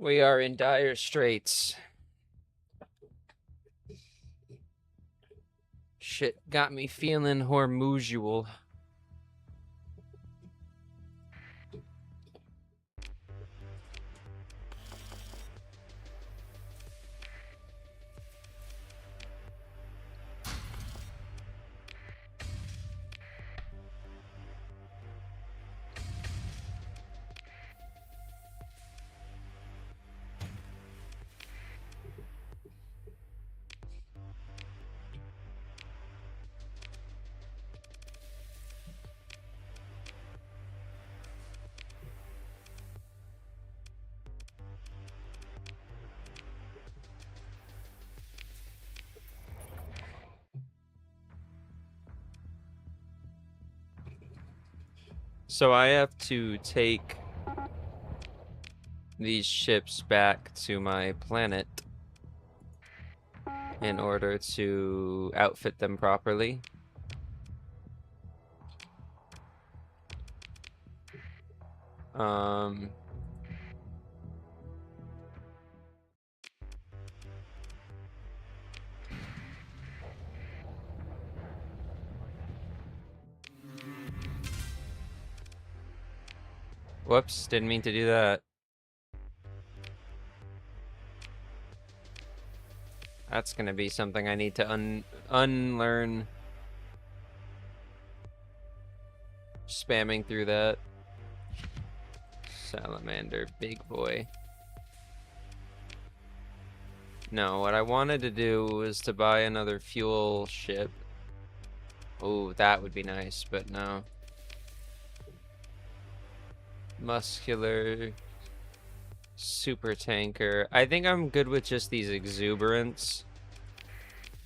We are in dire straits. Shit got me feeling hormusual. So I have to take these ships back to my planet in order to outfit them properly. Whoops, didn't mean to do that. That's gonna be something I need to unlearn. Spamming through that. Salamander, big boy. No, what I wanted to do was to buy another fuel ship. Oh, that would be nice, but no. Muscular. Super tanker. I think I'm good with just these exuberants.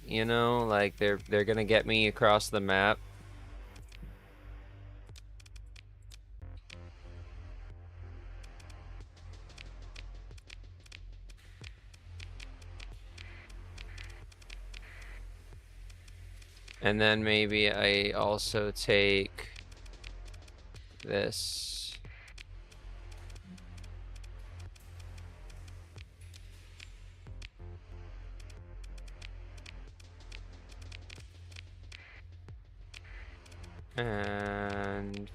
You know, like they're gonna get me across the map. And then maybe I also take this. And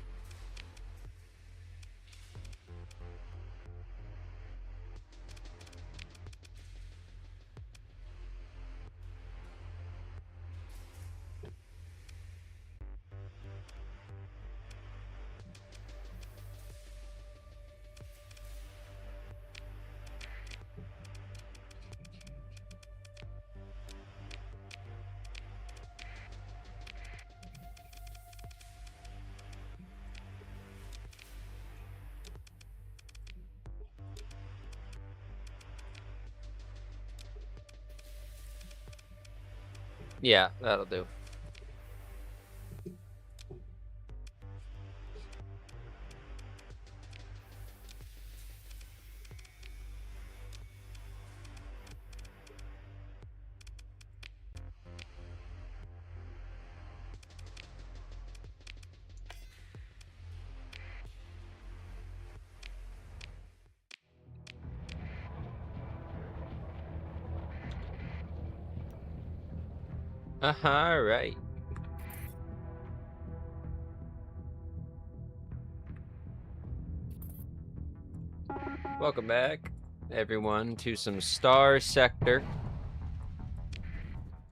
yeah, that'll do. All right. Welcome back, everyone, to some Starsector.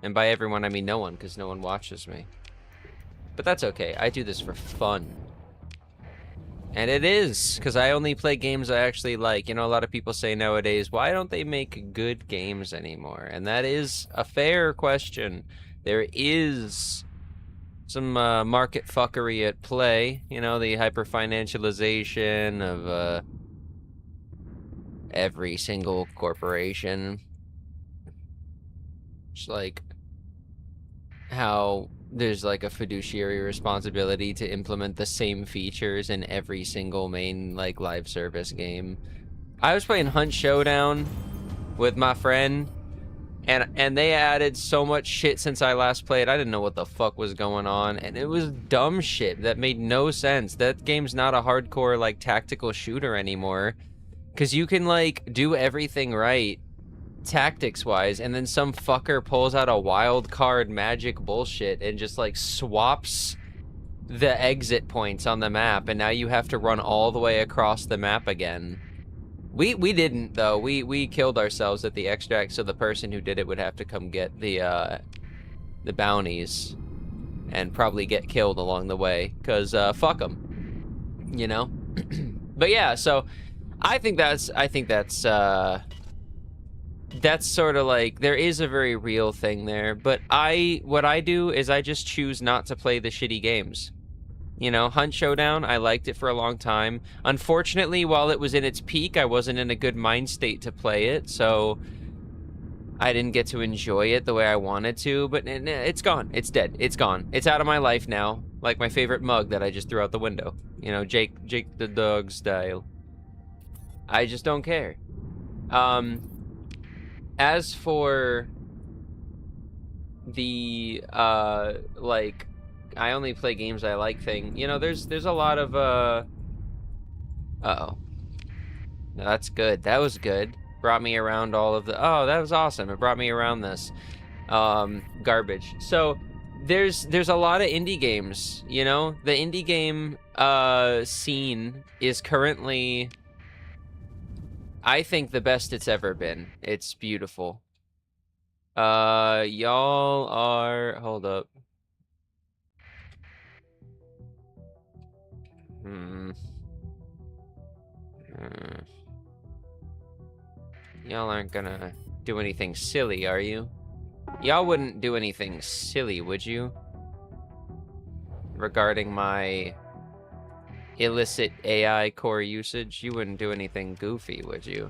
And by everyone, I mean no one, because no one watches me. But that's okay. I do this for fun. And it is, because I only play games I actually like. You know, a lot of people say nowadays, why don't they make good games anymore? And that is a fair question. There is some market fuckery at play. You know, the hyper-financialization of every single corporation. It's like how there's like a fiduciary responsibility to implement the same features in every single main like live service game. I was playing Hunt Showdown with my friend, and they added so much shit since I last played. I didn't know what the fuck was going on, and it was dumb shit that made no sense. That game's not a hardcore like tactical shooter anymore. Because you can, like, do everything right, tactics-wise, and then some fucker pulls out a wild card magic bullshit and just, like, swaps the exit points on the map, and now you have to run all the way across the map again. We didn't, though. We killed ourselves at the extract, so the person who did it would have to come get the bounties and probably get killed along the way, because fuck them, you know? But yeah, so I think that's sort of like, there is a very real thing there, but what I do is I just choose not to play the shitty games. You know, Hunt Showdown, I liked it for a long time. Unfortunately, while it was in its peak, I wasn't in a good mind state to play it, so I didn't get to enjoy it the way I wanted to, but it's gone. It's dead. It's gone. It's out of my life now, like my favorite mug that I just threw out the window. You know, Jake the dog style. I just don't care. As for the, like, I only play games I like thing, you know, there's a lot of, uh-oh. No, that's good. That was good. Brought me around all of the, oh, that was awesome. It brought me around this, garbage. So, there's a lot of indie games, you know? The indie game, scene is currently, I think, the best it's ever been. It's beautiful. Y'all are, hold up. Y'all aren't gonna do anything silly, are you? Y'all wouldn't do anything silly, would you? Regarding my illicit AI core usage, you wouldn't do anything goofy, would you?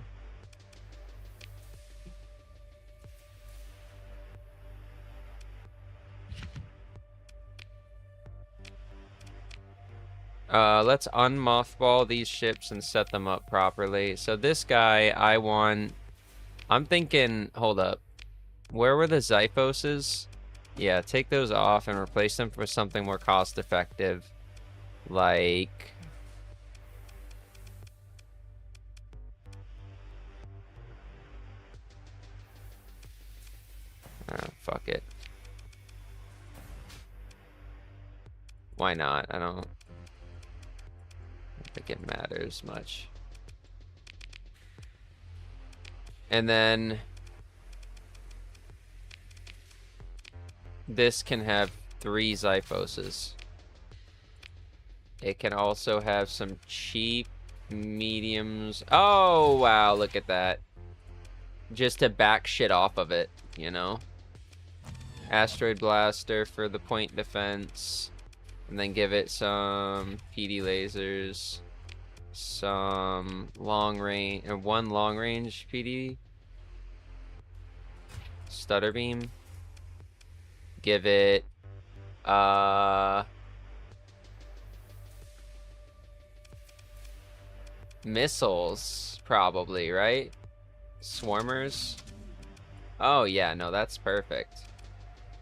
Let's unmothball these ships and set them up properly. So this guy, I'm thinking, hold up. Where were the Xiphoses? Yeah, take those off and replace them for something more cost effective. Like, fuck it. Why not? I don't think it matters much. And then this can have 3 Xiphoses. It can also have some cheap mediums. Oh, wow, look at that. Just to back shit off of it, you know? Asteroid Blaster for the point defense. And then give it some PD lasers. Some long range, or 1 long range PD. Stutter beam. Give it, missiles, probably, right? Swarmers. Oh yeah, no, that's perfect.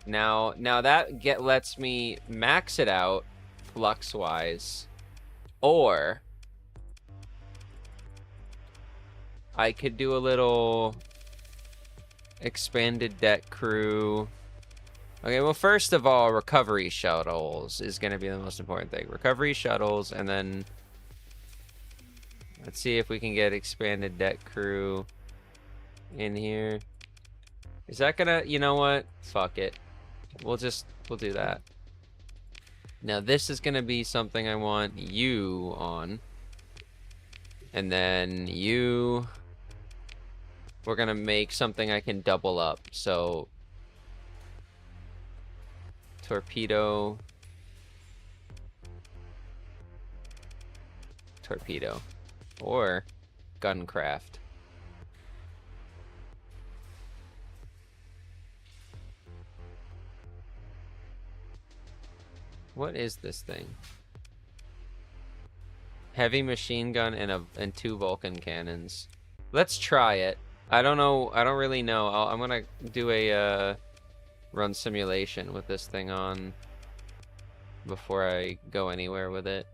Now that lets me max it out flux wise, or I could do a little expanded deck crew. Okay, well, first of all, recovery shuttles is going to be the most important thing. Recovery shuttles, and then let's see if we can get expanded deck crew in here. Is that gonna, you know what? Fuck it. We'll do that. Now, this is gonna be something I want you on. And then you, we're gonna make something I can double up. So, torpedo, or Guncraft. What is this thing? Heavy machine gun and 2 Vulcan cannons. Let's try it. I don't know. I don't really know. I'm gonna do a run simulation with this thing on before I go anywhere with it.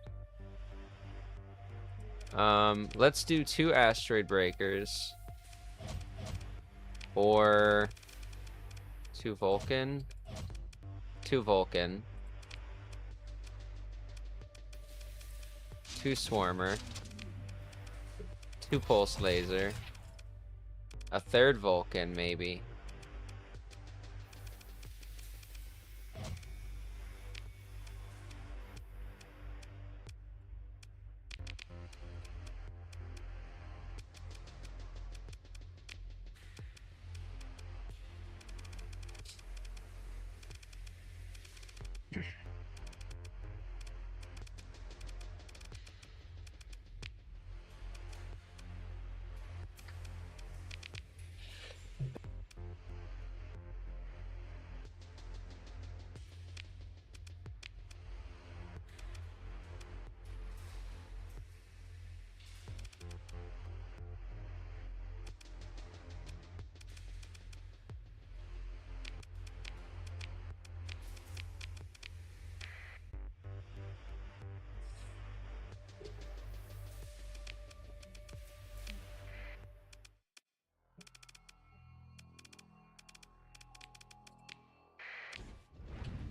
Let's do 2 asteroid breakers. Or 2 Vulcan. 2 Vulcan. 2 Swarmer. 2 Pulse Laser. A 3rd Vulcan, maybe.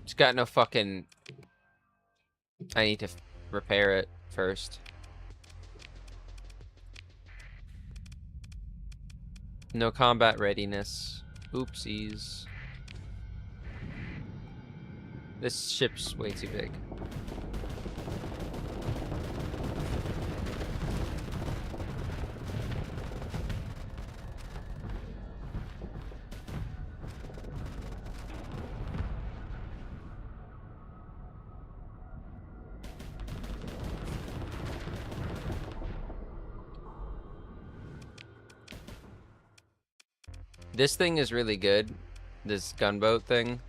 It's got no fucking... I need to repair it first. No combat readiness. Oopsies. This ship's way too big. This thing is really good. This gunboat thing.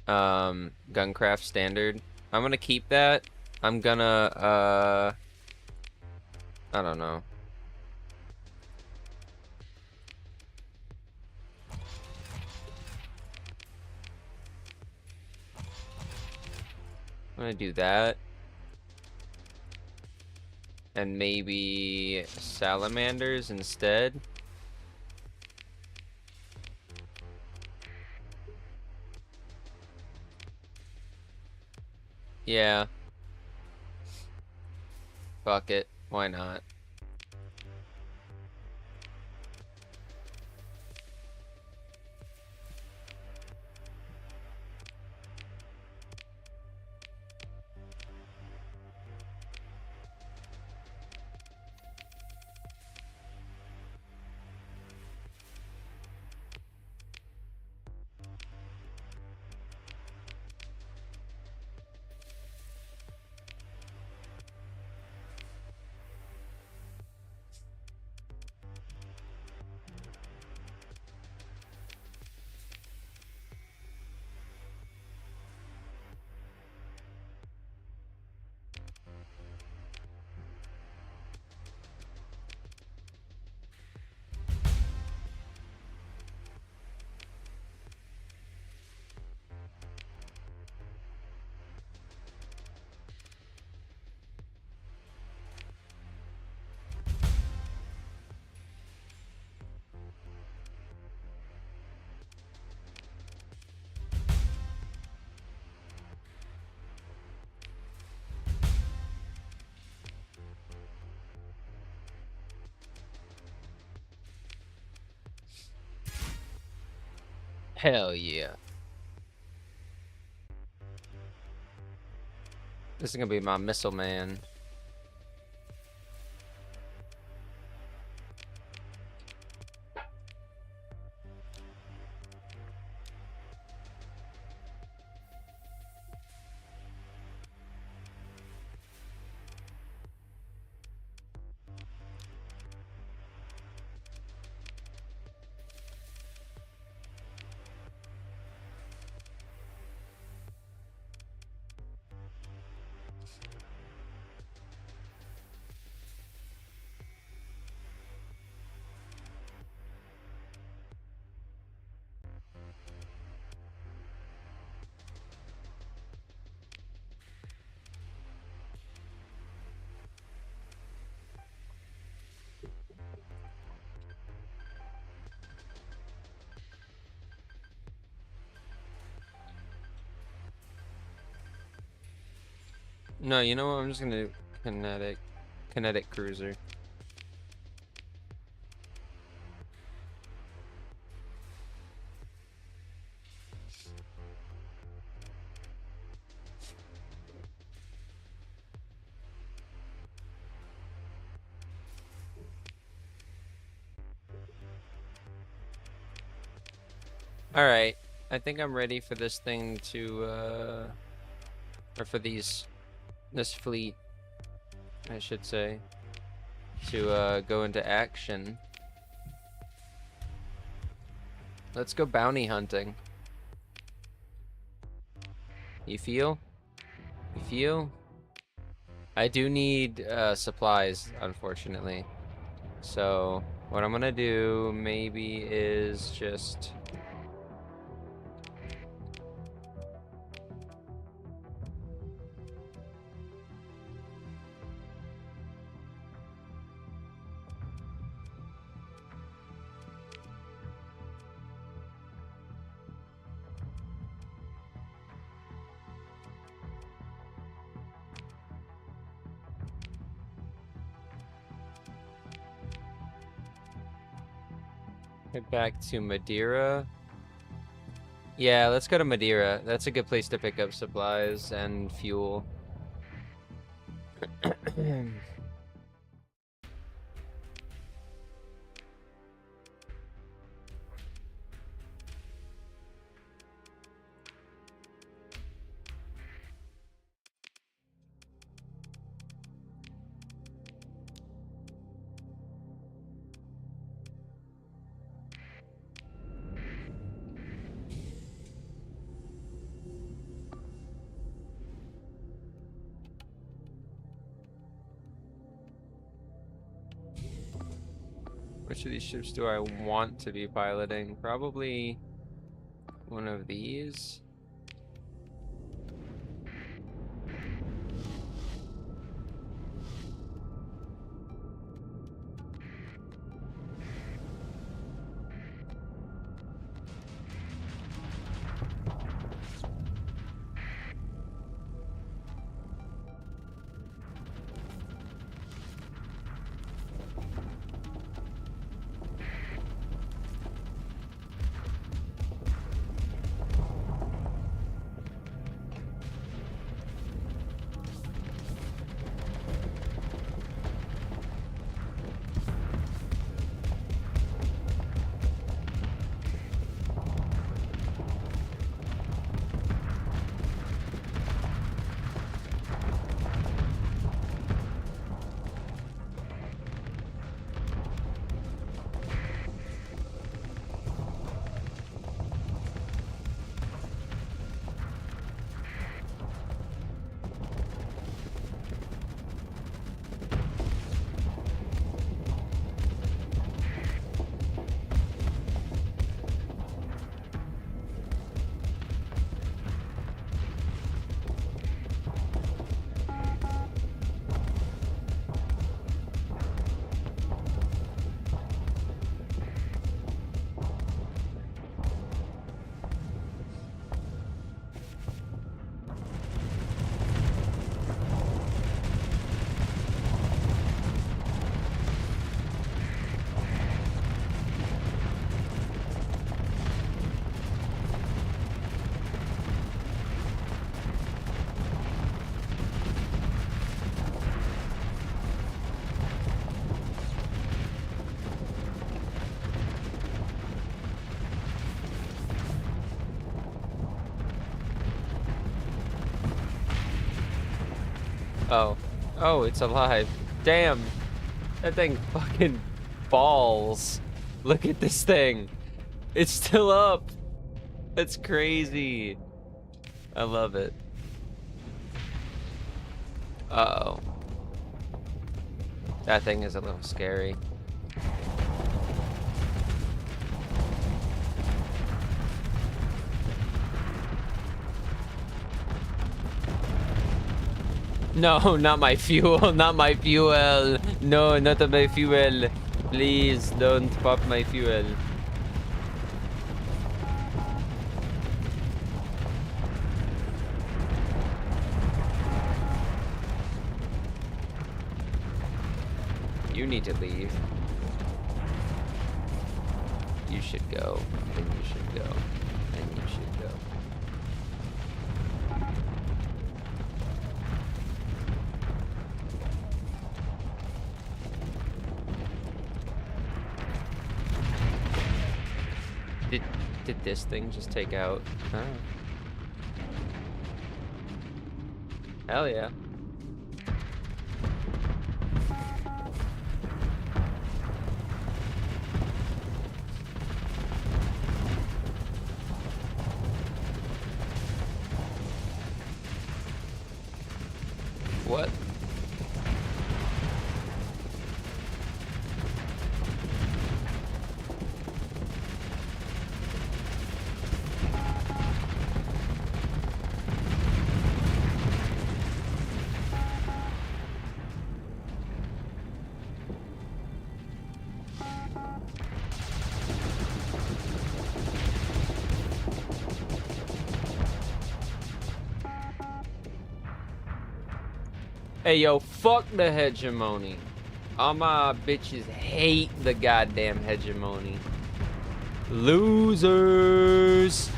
Guncraft standard. I'm gonna keep that. I'm gonna, I don't know. I'm gonna do that. And maybe salamanders instead. Yeah. Fuck it. Why not? Hell yeah. This is gonna be my missile man. No, you know what? I'm just gonna do kinetic cruiser. All right, I think I'm ready for this thing to, or for this fleet, I should say, to go into action. Let's go bounty hunting. You feel? You feel? I do need supplies, unfortunately. So what I'm gonna do maybe is just head back to Madeira. Yeah, let's go to Madeira. That's a good place to pick up supplies and fuel. Which of these ships do I want to be piloting? Probably one of these. Oh. Oh, it's alive. Damn. That thing fucking balls. Look at this thing. It's still up. That's crazy. I love it. Uh-oh. That thing is a little scary. No, not my fuel, not my fuel. No, not my fuel. Please don't pop my fuel. You need to leave. You should go. And you should go. And you should go. Did this thing just take out? Oh. Hell yeah. What? Hey, yo, fuck the hegemony. All my bitches hate the goddamn hegemony. Losers.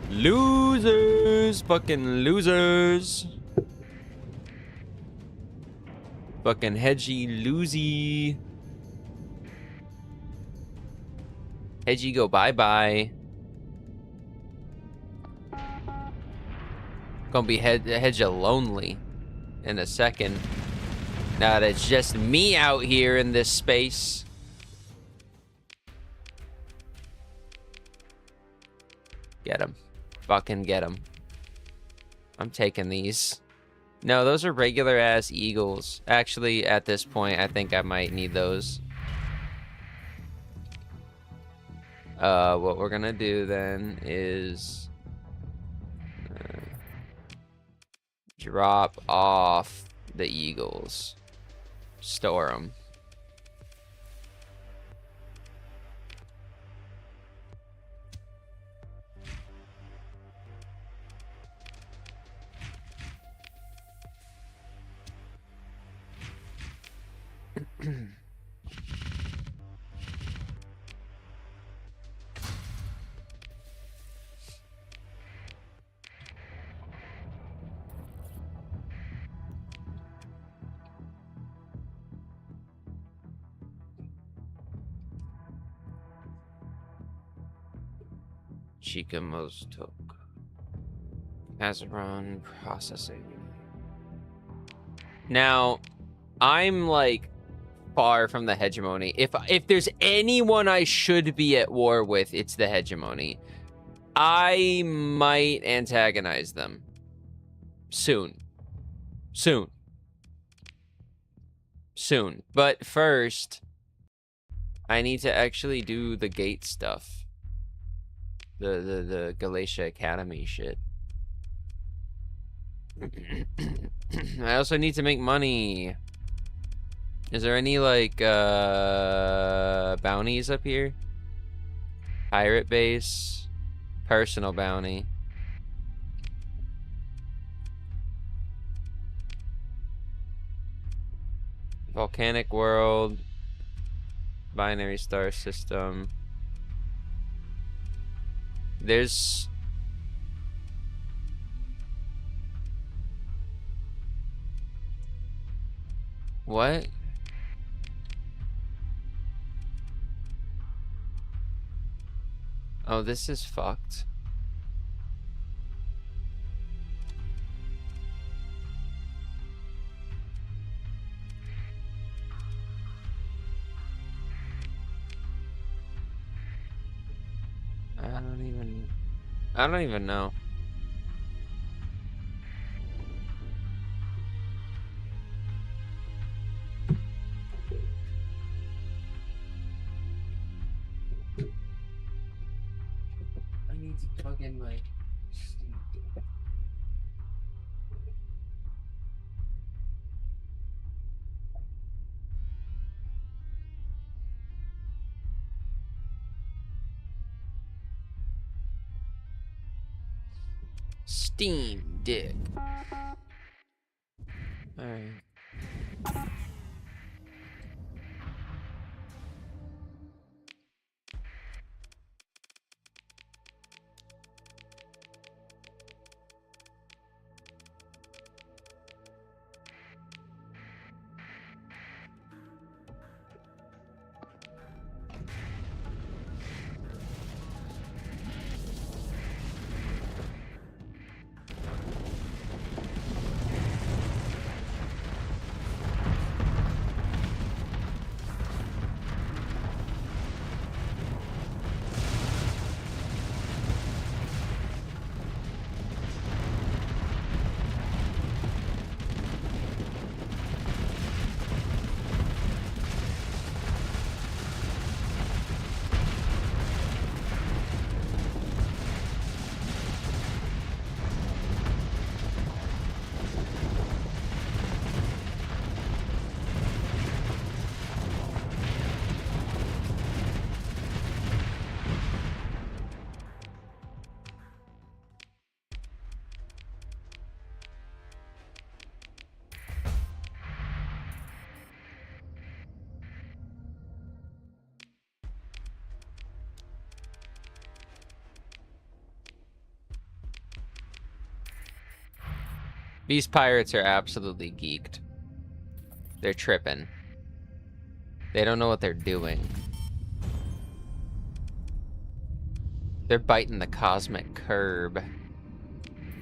Losers. Fucking losers. Fucking hedgy loosey. Hedgy go bye-bye. Gonna be hedge lonely in a second. Now that it's just me out here in this space. Get him. Fucking get him. I'm taking these. No, those are regular ass eagles. Actually, at this point, I think I might need those. What we're gonna do then is drop off the eagles. Store them. Chicamos took. Azeron processing. Now, I'm like far from the hegemony. If there's anyone I should be at war with, it's the hegemony. I might antagonize them. Soon. Soon. Soon. But first, I need to actually do the gate stuff. The Galatia Academy shit. I also need to make money. Is there any like bounties up here? Pirate base, personal bounty. Volcanic world, binary star system. There's what? Oh, this is fucked. I don't even know. I need to plug in my Steam Dick. Alright. These pirates are absolutely geeked. They're tripping. They don't know what they're doing. They're biting the cosmic curb.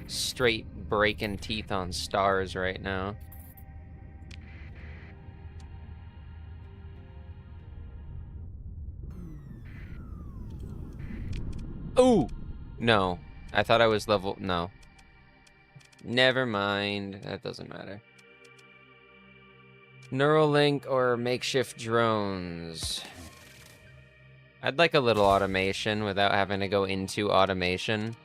Straight breaking teeth on stars right now. Ooh! No. I thought I was level... No. Never mind. That doesn't matter. Neuralink or makeshift drones. I'd like a little automation without having to go into automation.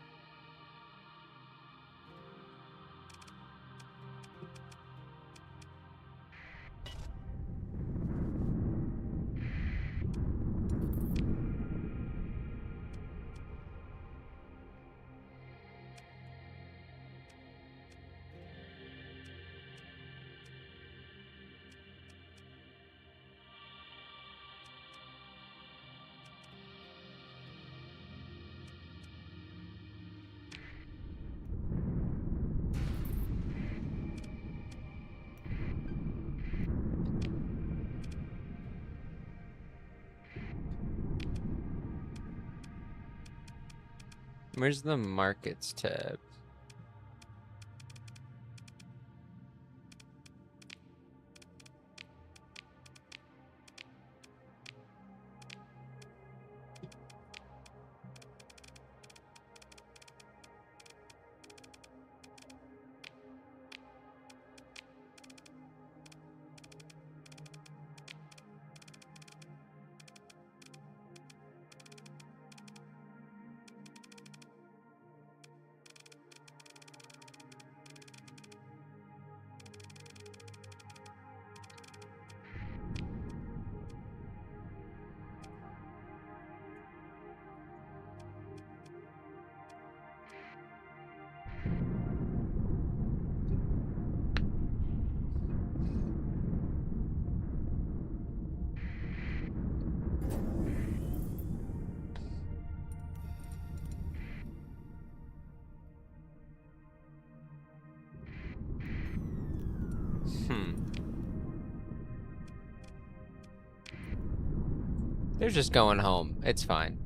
Where's the markets tab? They're just going home. It's fine.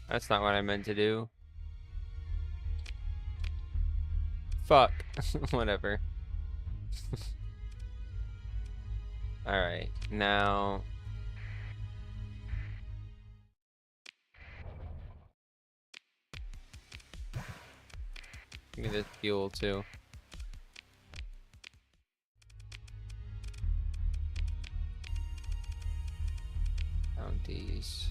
That's not what I meant to do. Fuck. Whatever. Alright, now... Give me the fuel, too. Bounties.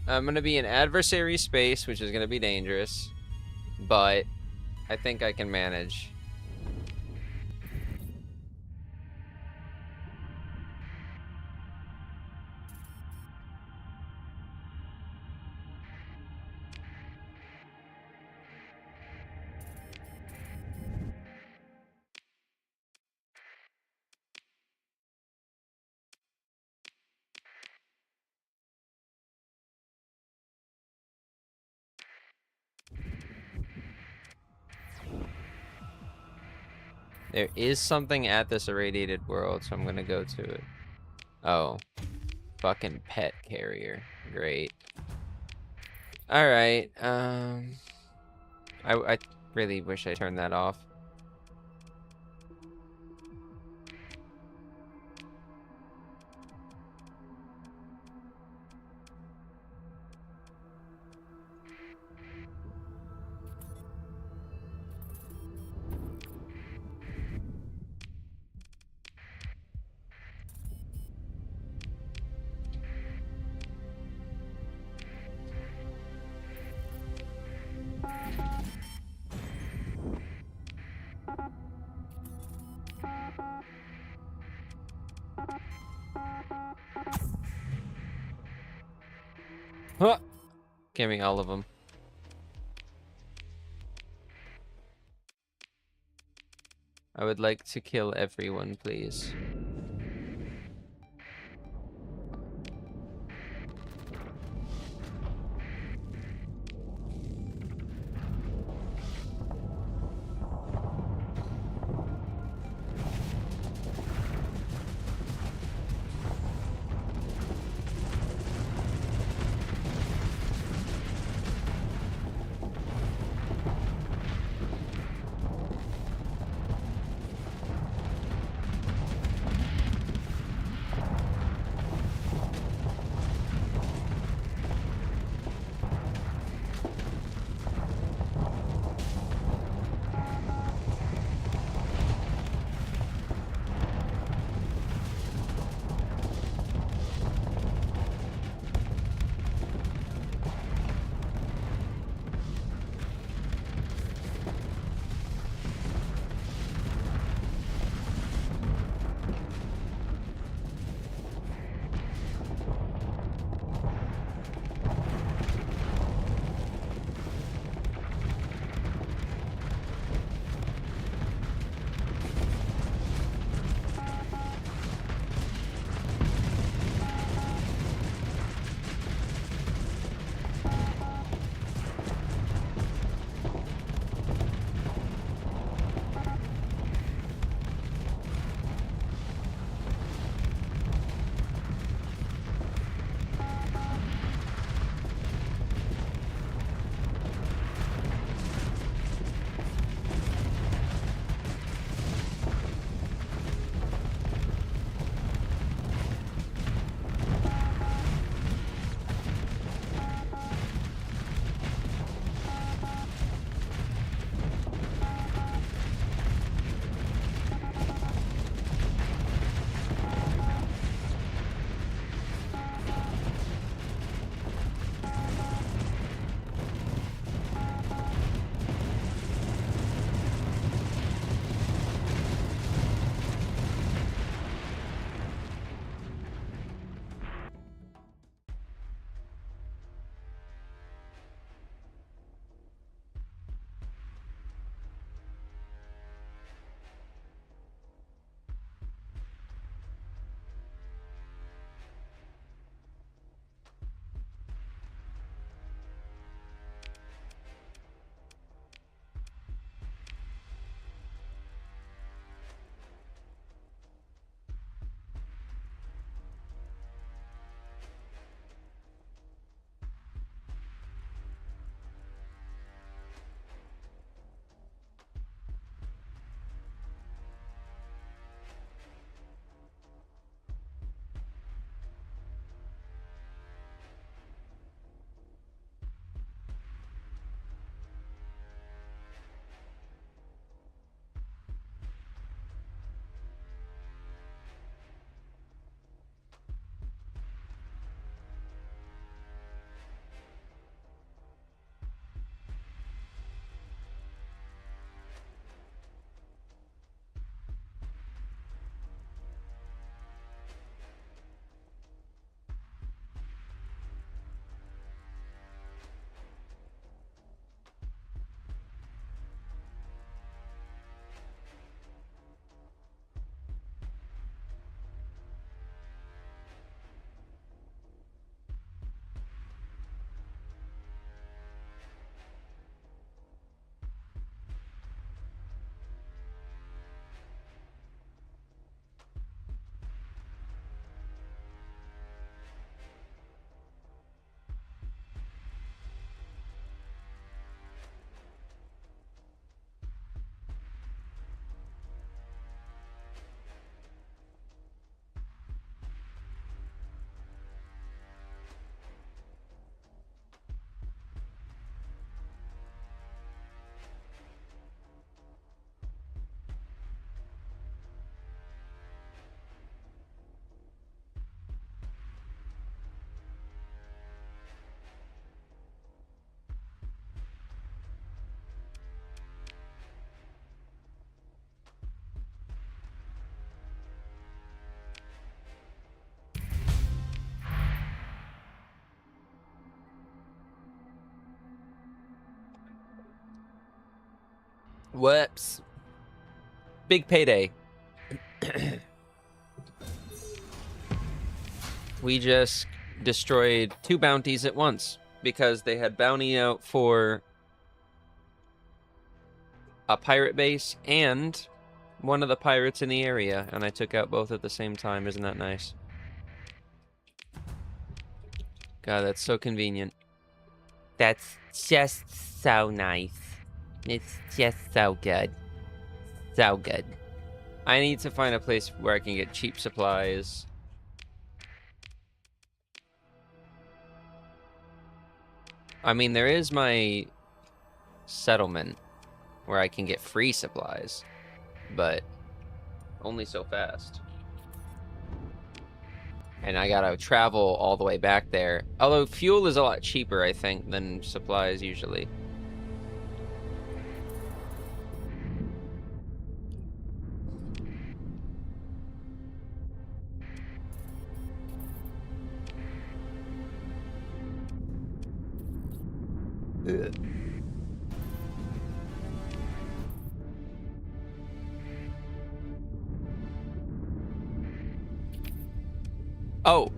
I'm gonna be in adversary space, which is gonna be dangerous, but I think I can manage. There is something at this irradiated world, so I'm gonna go to it. Oh. Fucking pet carrier. Great. Alright, I really wish I turned that off. Huh! Give me all of them. I would like to kill everyone, please. Whoops. Big payday. We just destroyed 2 bounties at once because they had bounty out for a pirate base and one of the pirates in the area, and I took out both at the same time. Isn't that nice? God, that's so convenient. That's just so nice. It's just so good. So good. I need to find a place where I can get cheap supplies. I mean, there is my settlement where I can get free supplies, but only so fast. And I gotta travel all the way back there. Although fuel is a lot cheaper, I think, than supplies usually. Ugh. Oh.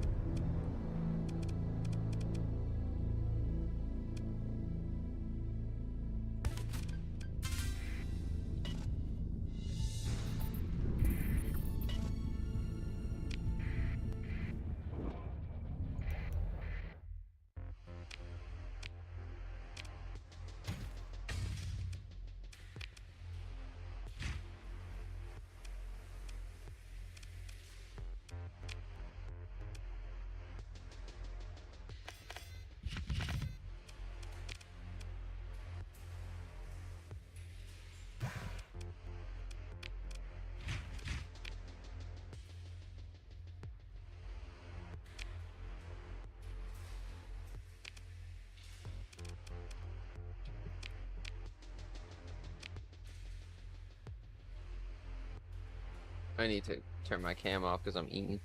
I need to turn my cam off because I'm eating.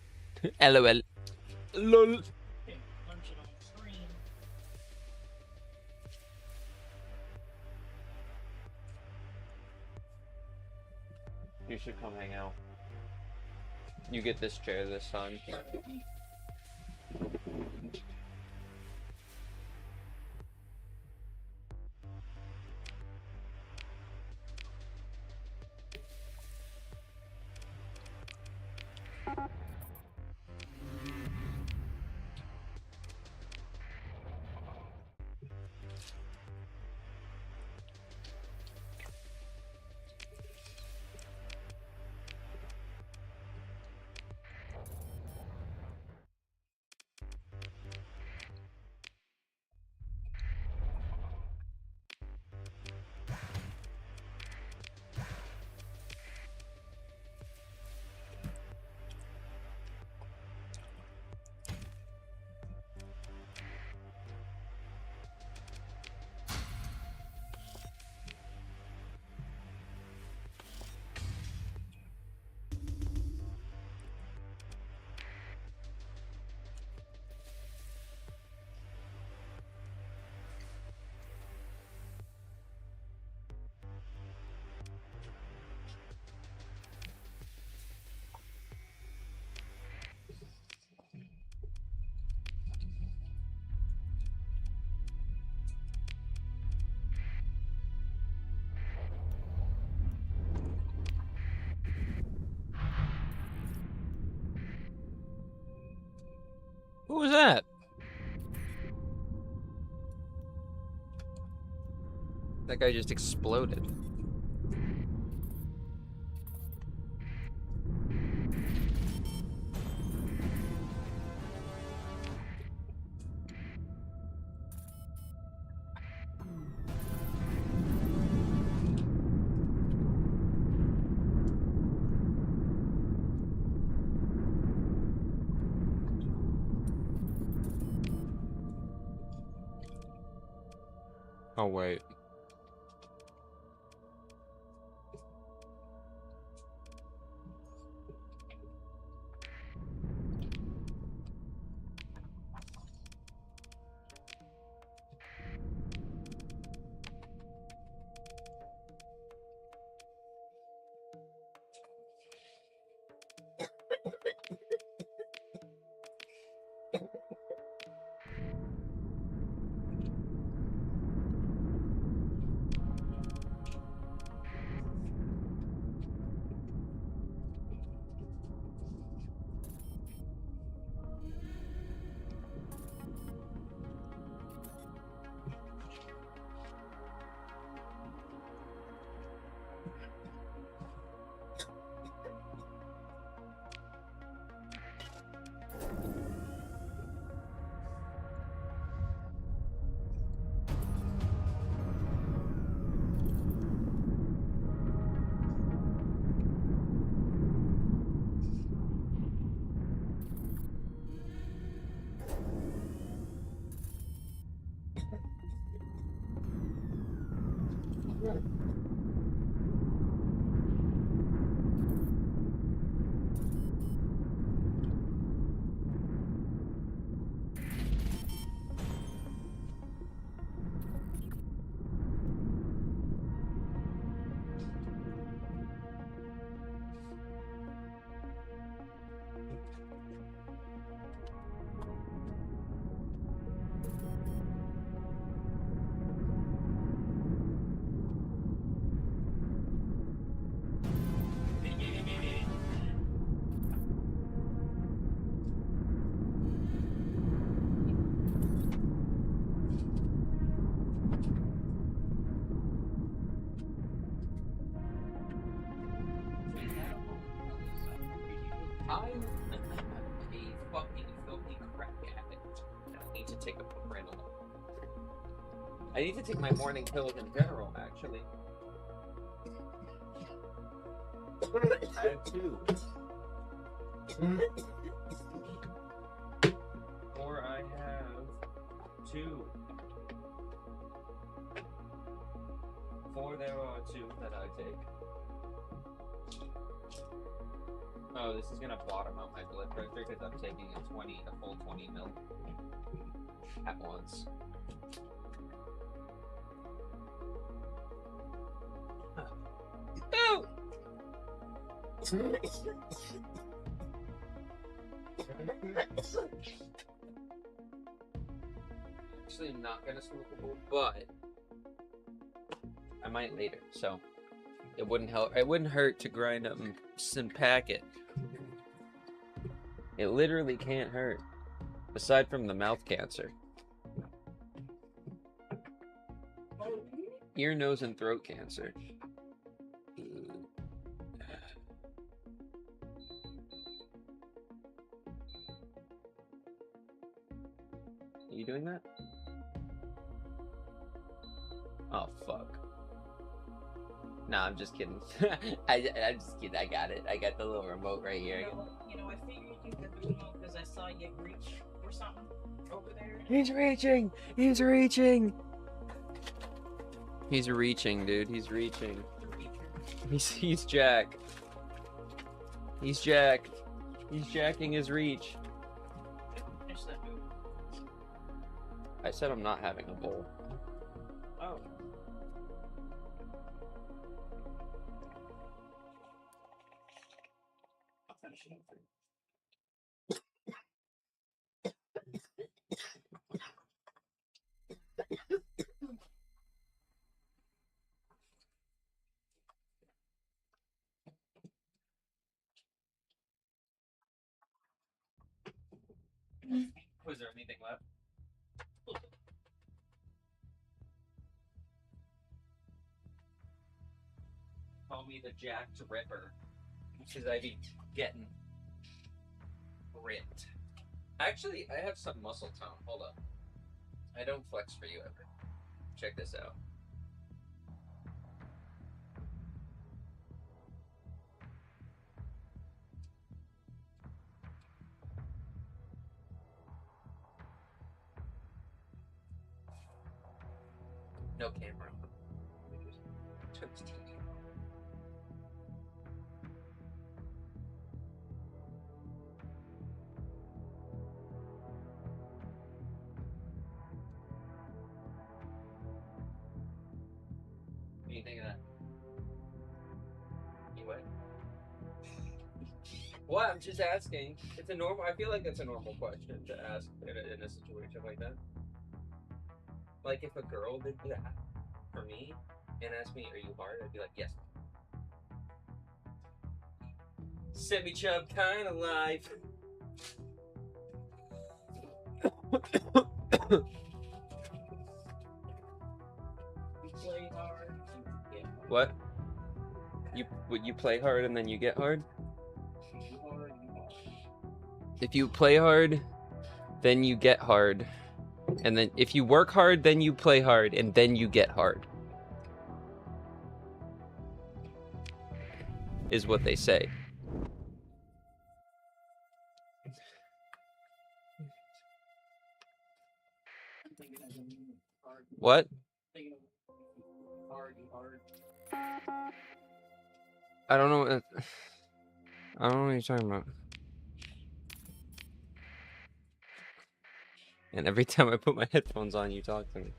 LOL. LOL. You should come hang out. You get this chair this time. Who was that? That guy just exploded. Oh, wait. I'm a fucking filthy crack addict. I need to take a parental. I need to take my morning pills in general, actually. I have two. Or I have two. For there are two that I take. Oh, this is gonna bottom out my blood pressure because I'm taking a full 20 mil at once. Oh! Actually, I'm not gonna smoke a bowl, but I might later. So it wouldn't help. It wouldn't hurt to grind up some packet. It literally can't hurt, aside from the mouth cancer. Ear, nose, and throat cancer. Are you doing that? Oh, fuck. Nah, I'm just kidding. I'm just kidding. I got it. I got the little remote right here. You know, I figured you could remote because I saw you reach or something over there. He's reaching! He's reaching! He's reaching, dude. He's reaching. He's Jack. He's jacked. He's jacking his reach. Finish that move. I said I'm not having a bowl. Oh. I'll finish it up for you. Was there anything left? Call me the Jacked Ripper, because I be getting ripped. Actually, I have some muscle tone. Hold up. I don't flex for you ever. Check this out. No camera. Toasty. What do you think of that? You what? What? I'm just asking. It's a normal. I feel like it's a normal question to ask in a situation like that. Like if a girl did that for me and asked me, "Are you hard?" I'd be like, "Yes." Semi-chub kind of life. You play hard and you get hard. What? You play hard and then you get hard? You hard, you hard. If you play hard, then you get hard. And then if you work hard, then you play hard, and then you get hard. Is what they say. What? Hard, you hard. I don't know what... I don't know what you're talking about. And every time I put my headphones on, you talk to me.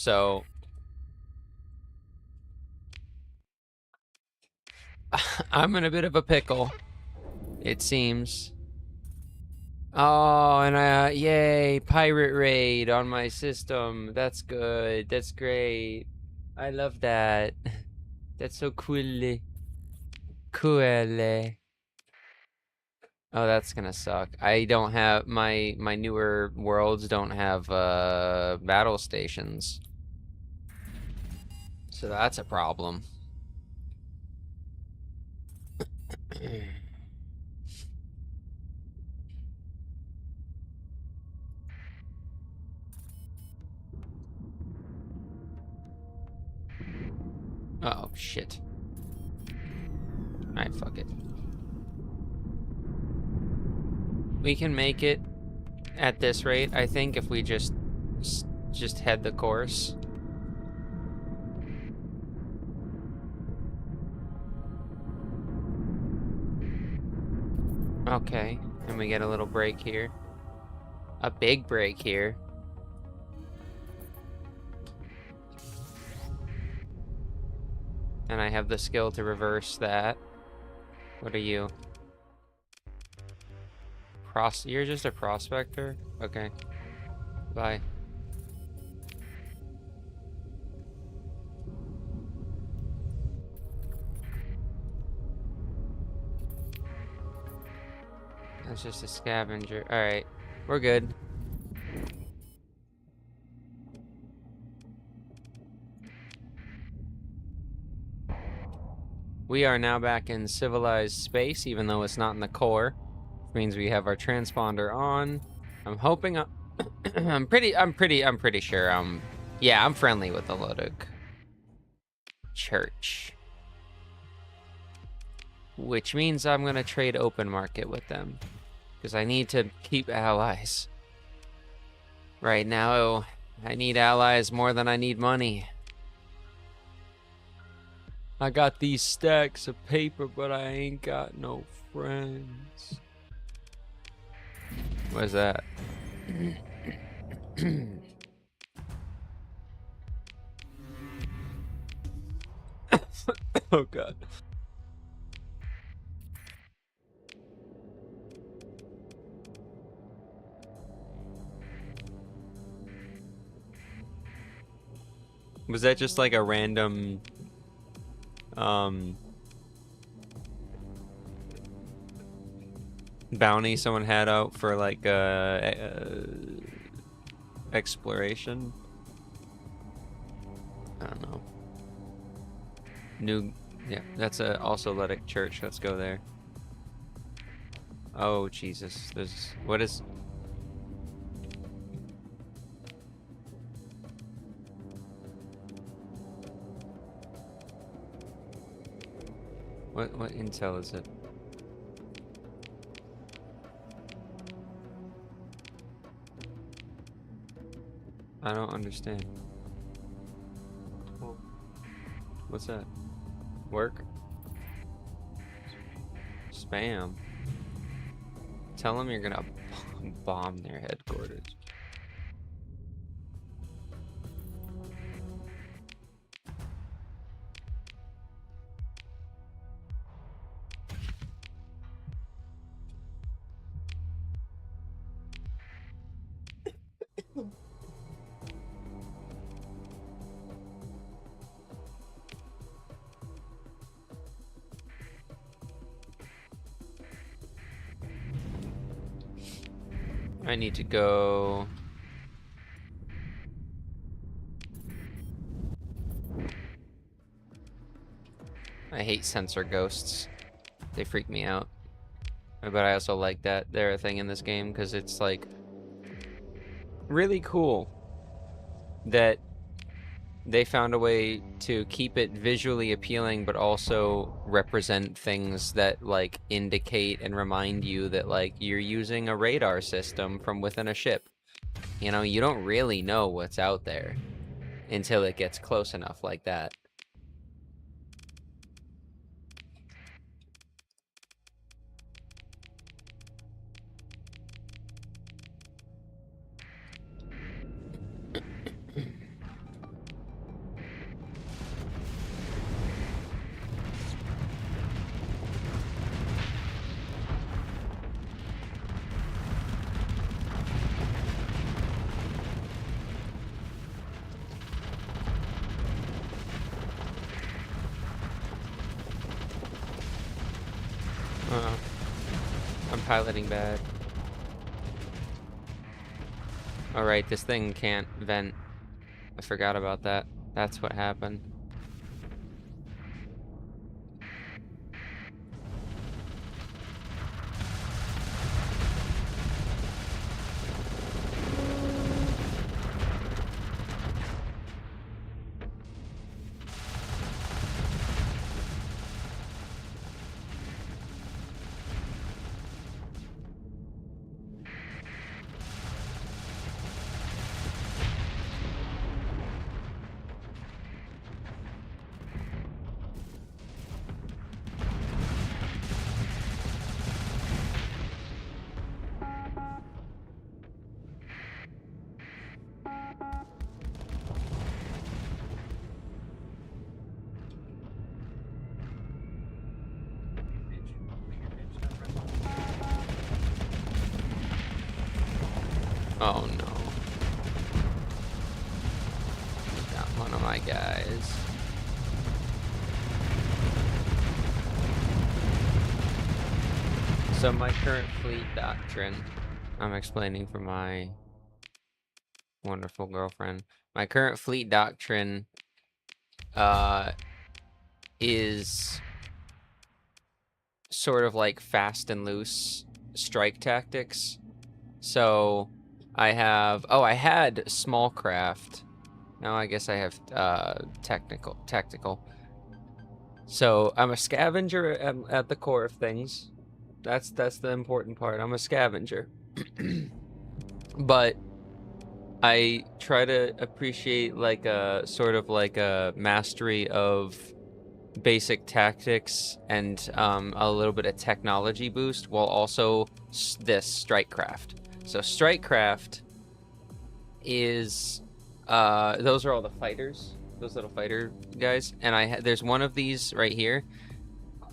So I'm in a bit of a pickle, it seems. Oh, and yay, pirate raid on my system. That's good. That's great. I love that. That's so cool. Cool. Oh, that's gonna suck. I don't have my newer worlds don't have battle stations. So that's a problem. Oh shit. Alright, fuck it. We can make it at this rate, I think, if we just head the course. Okay, and we get a little break here. A big break here. And I have the skill to reverse that. What are you? You're just a prospector? Okay. Bye. That's just a scavenger. Alright. We're good. We are now back in civilized space, even though it's not in the core. Which means we have our transponder on. I'm hoping I'm pretty sure yeah, I'm friendly with the Loduk Church. Which means I'm gonna trade open market with them. Because I need to keep allies. Right now, I need allies more than I need money. I got these stacks of paper, but I ain't got no friends. What is that? Oh god. Was that just like a random bounty someone had out for like exploration? I don't know. Yeah, that's a also Letic Church. Let's go there. Oh Jesus, what is? What intel is it? I don't understand. What's that? Work? Spam. Tell them you're gonna bomb their headquarters. I need to go. I hate sensor ghosts. They freak me out. But I also like that they're a thing in this game because it's like really cool that they found a way to keep it visually appealing but also represent things that like indicate and remind you that like you're using a radar system from within a ship. You know, you don't really know what's out there until it gets close enough like that. piloting bad. Alright, this thing can't vent. I forgot about that. That's what happened. Oh no. Got one of my guys. So my current fleet doctrine, I'm explaining for my wonderful girlfriend. My current fleet doctrine is sort of like fast and loose strike tactics. So I have, I had small craft. Now I guess I have tactical. So I'm a scavenger at the core of things. That's the important part. I'm a scavenger. But I try to appreciate like a sort of like a mastery of basic tactics and a little bit of technology boost while also this strikecraft. So strikecraft is those are all the fighters, those little fighter guys, and there's one of these right here.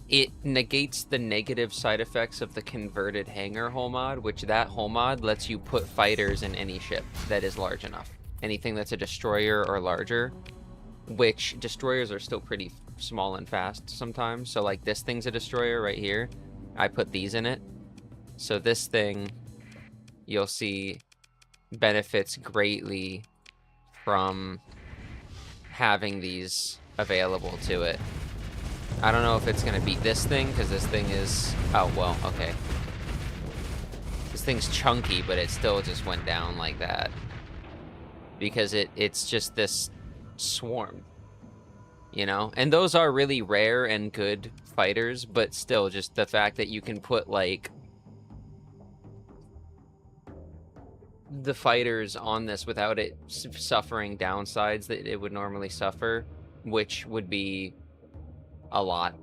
It negates the negative side effects of the converted hangar hull mod, which that hull mod lets you put fighters in any ship that is large enough. Anything that's a destroyer or larger, which destroyers are still pretty small and fast sometimes. So like this thing's a destroyer right here. I put these in it. So this thing, you'll see, benefits greatly from having these available to it. I don't know if it's gonna beat this thing, because this thing is, oh well, okay. This thing's chunky, but it still just went down like that. Because it's just this swarm, you know? And those are really rare and good fighters, but still, just the fact that you can put like the fighters on this without it suffering downsides that it would normally suffer, which would be a lot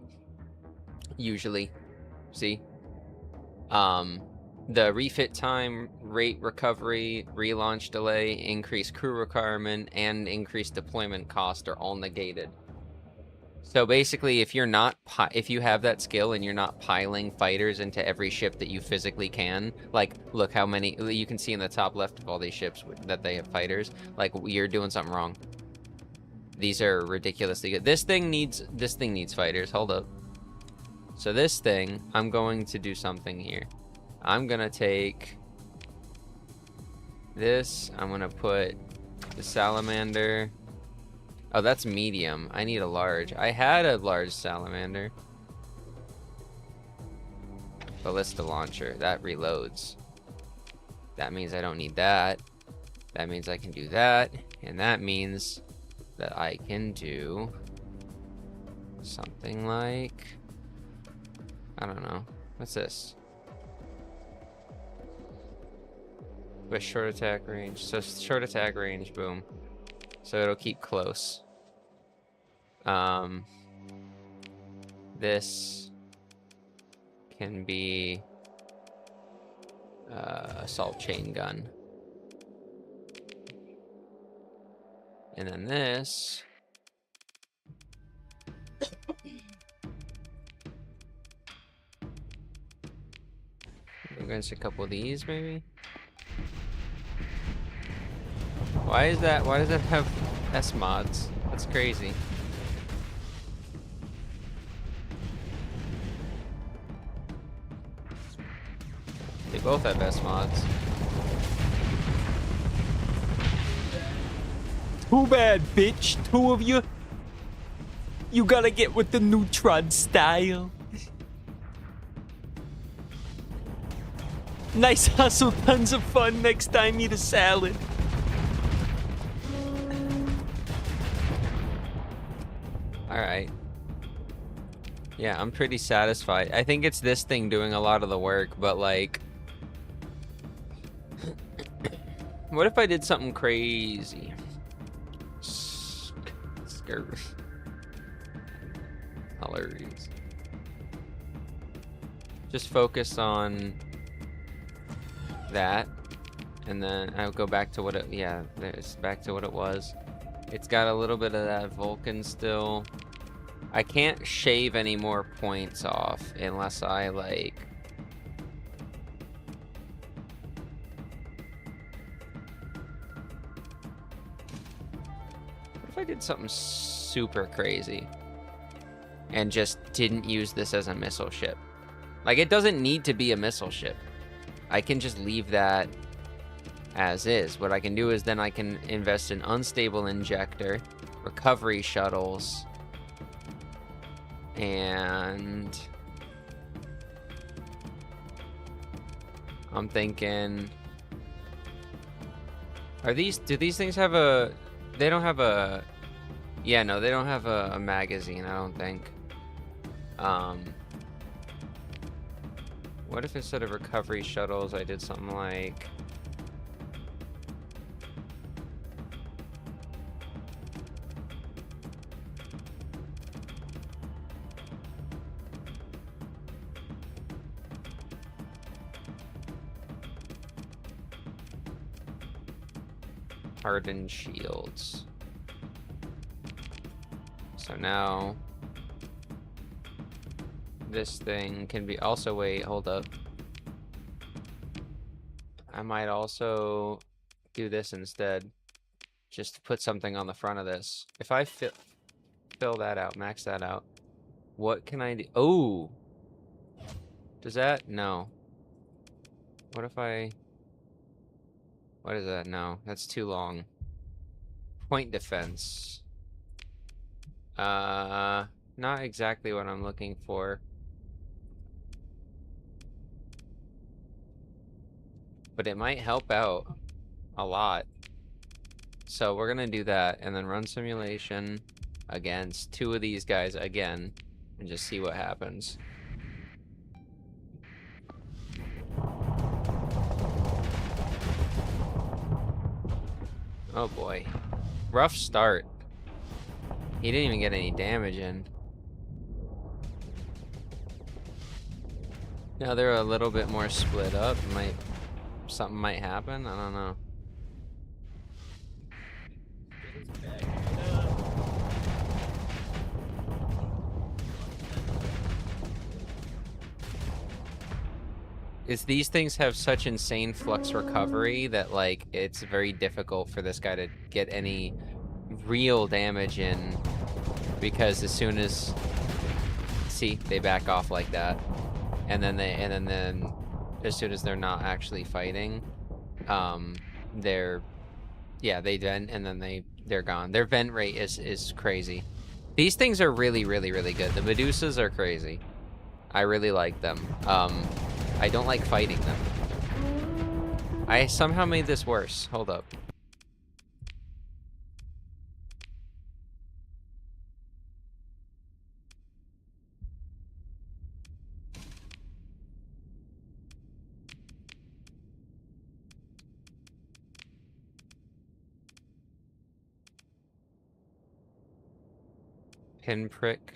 usually. See, the refit time, rate recovery, relaunch delay, increased crew requirement, and increased deployment cost are all negated. So basically, if you have that skill and you're not piling fighters into every ship that you physically can, like look how many you can see in the top left of all these ships that they have fighters, like you're doing something wrong. These are ridiculously good. This thing needs fighters. Hold up. So this thing, I'm going to do something here. I'm gonna take this. I'm gonna put the salamander. Oh, that's medium. I need a large. I had a large salamander. Ballista launcher. That reloads. That means I don't need that. That means I can do that. And that means that I can do something like, I don't know. What's this? With short attack range. So short attack range, boom. So it'll keep close. This can be assault chain gun. And then this against a couple of these, maybe. Why is that? Why does that have S mods? That's crazy. both have S mods. Too bad, bitch. Two of you. You gotta get with the Neutron style. Nice hustle, tons of fun. Next time, eat a salad. Alright. Yeah, I'm pretty satisfied. I think it's this thing doing a lot of the work, but like... what if I did something crazy? Skirt. Colors. Just focus on that, and then I'll go back to what it, yeah, it's back to what it was. It's got a little bit of that Vulcan still. I can't shave any more points off unless I like... what if I did something super crazy and just didn't use this as a missile ship? Like, it doesn't need to be a missile ship. I can just leave that as is. What I can do is then I can invest in unstable injector, recovery shuttles, and I'm thinking, do these things have a, they don't have a, yeah, no, they don't have a magazine, I don't think. What if instead of recovery shuttles, I did something like... hardened shields. So now... this thing can be also, wait, hold up. I might also do this instead. Just to put something on the front of this. If I fill that out, max that out, what can I do? Oh! Does that? No. What if I... what is that? No, that's too long. Point defense. Not exactly what I'm looking for. But it might help out a lot. So we're gonna do that and then run simulation against two of these guys again and just see what happens. Oh boy. Rough start. He didn't even get any damage in. Now they're a little bit more split up. Something might happen. I don't know. These things have such insane flux recovery that like it's very difficult for this guy to get any real damage in, because as soon as, see, they back off like that, and then as soon as they're not actually fighting, they vent and then they're gone. Their vent rate is crazy. These things are really good. The Medusas are crazy. I really like them. I don't like fighting them. I somehow made this worse. Hold up. Pinprick.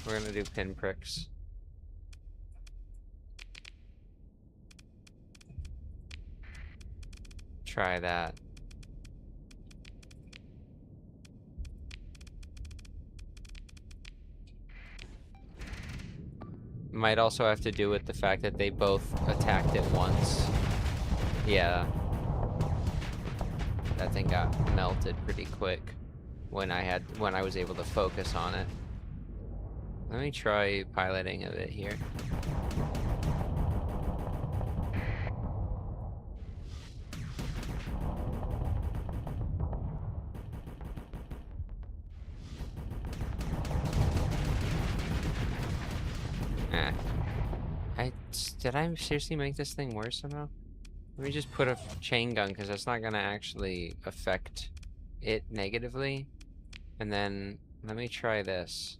We're gonna do pinpricks. Try that. Might also have to do with the fact that they both attacked at once. Yeah. That thing got melted pretty quick. when I was able to focus on it. Let me try piloting a bit here. Did I seriously make this thing worse somehow? Let me just put a chain gun, because that's not gonna actually affect it negatively. And then let me try this.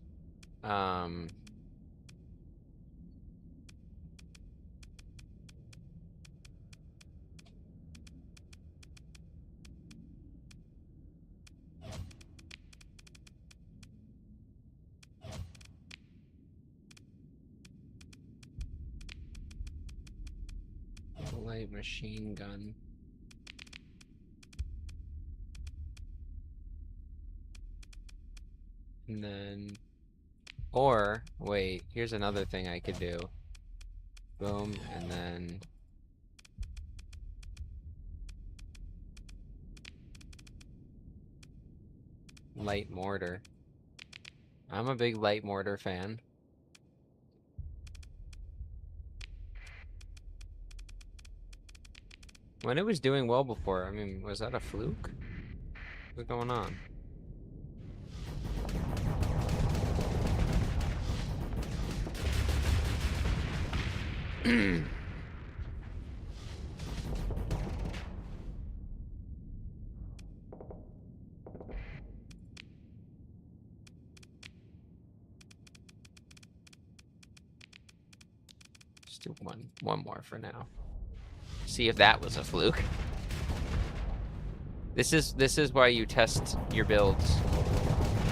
Light machine gun. And then, or wait, here's another thing I could do. Boom, and then light mortar. I'm a big light mortar fan. When it was doing well before, I mean, was that a fluke? What's going on? Just do one more for now. See if that was a fluke. This is why you test your builds,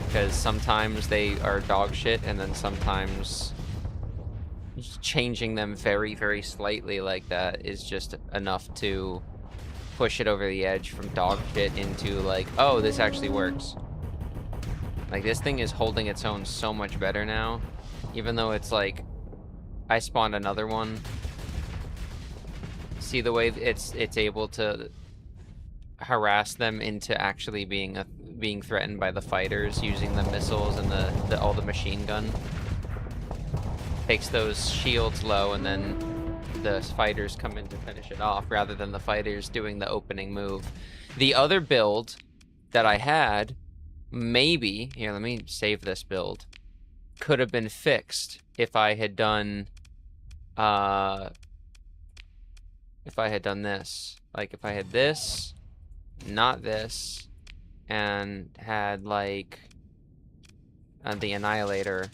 because sometimes they are dog shit, and then sometimes changing them very, very slightly like that is just enough to push it over the edge from dog shit into like, oh, this actually works. Like, this thing is holding its own so much better now, even though it's like, I spawned another one. See the way it's able to harass them into actually being threatened by the fighters using the missiles and all the machine gun. Takes those shields low, and then the fighters come in to finish it off rather than the fighters doing the opening move. The other build that I had, maybe, here, let me save this build, could have been fixed if I had done this. Like, if I had this, not this, and had like the Annihilator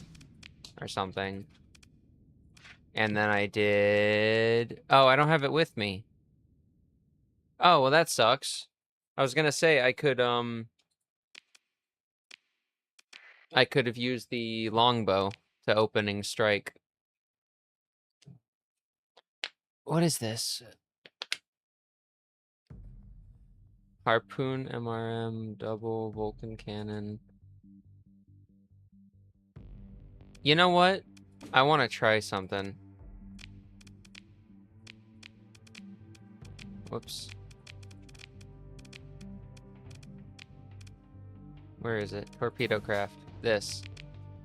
or something. And then I did... Oh, I don't have it with me. Oh, well, that sucks. I was gonna say I could have used the longbow to opening strike. What is this? Harpoon, MRM, double Vulcan cannon. You know what? I want to try something. Whoops. Where is it? Torpedo craft. This.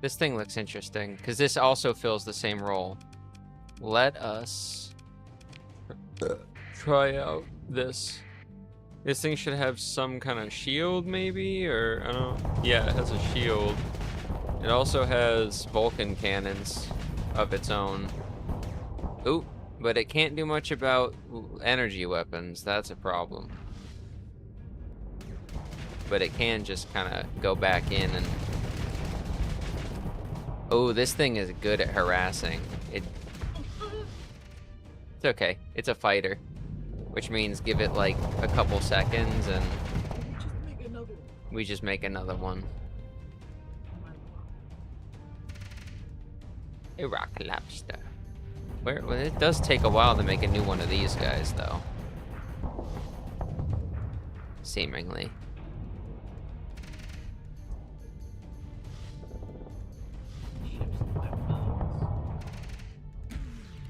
This thing looks interesting, because this also fills the same role. Let us try out this. This thing should have some kind of shield, maybe? Or, I don't know. Yeah, it has a shield. It also has Vulcan cannons of its own. Ooh, but it can't do much about energy weapons. That's a problem. But it can just kind of go back in and... Oh, this thing is good at harassing. It's okay. It's a fighter. Which means give it like a couple seconds and... We just make another one. A rock lobster. Well, it does take a while to make a new one of these guys, though. Seemingly.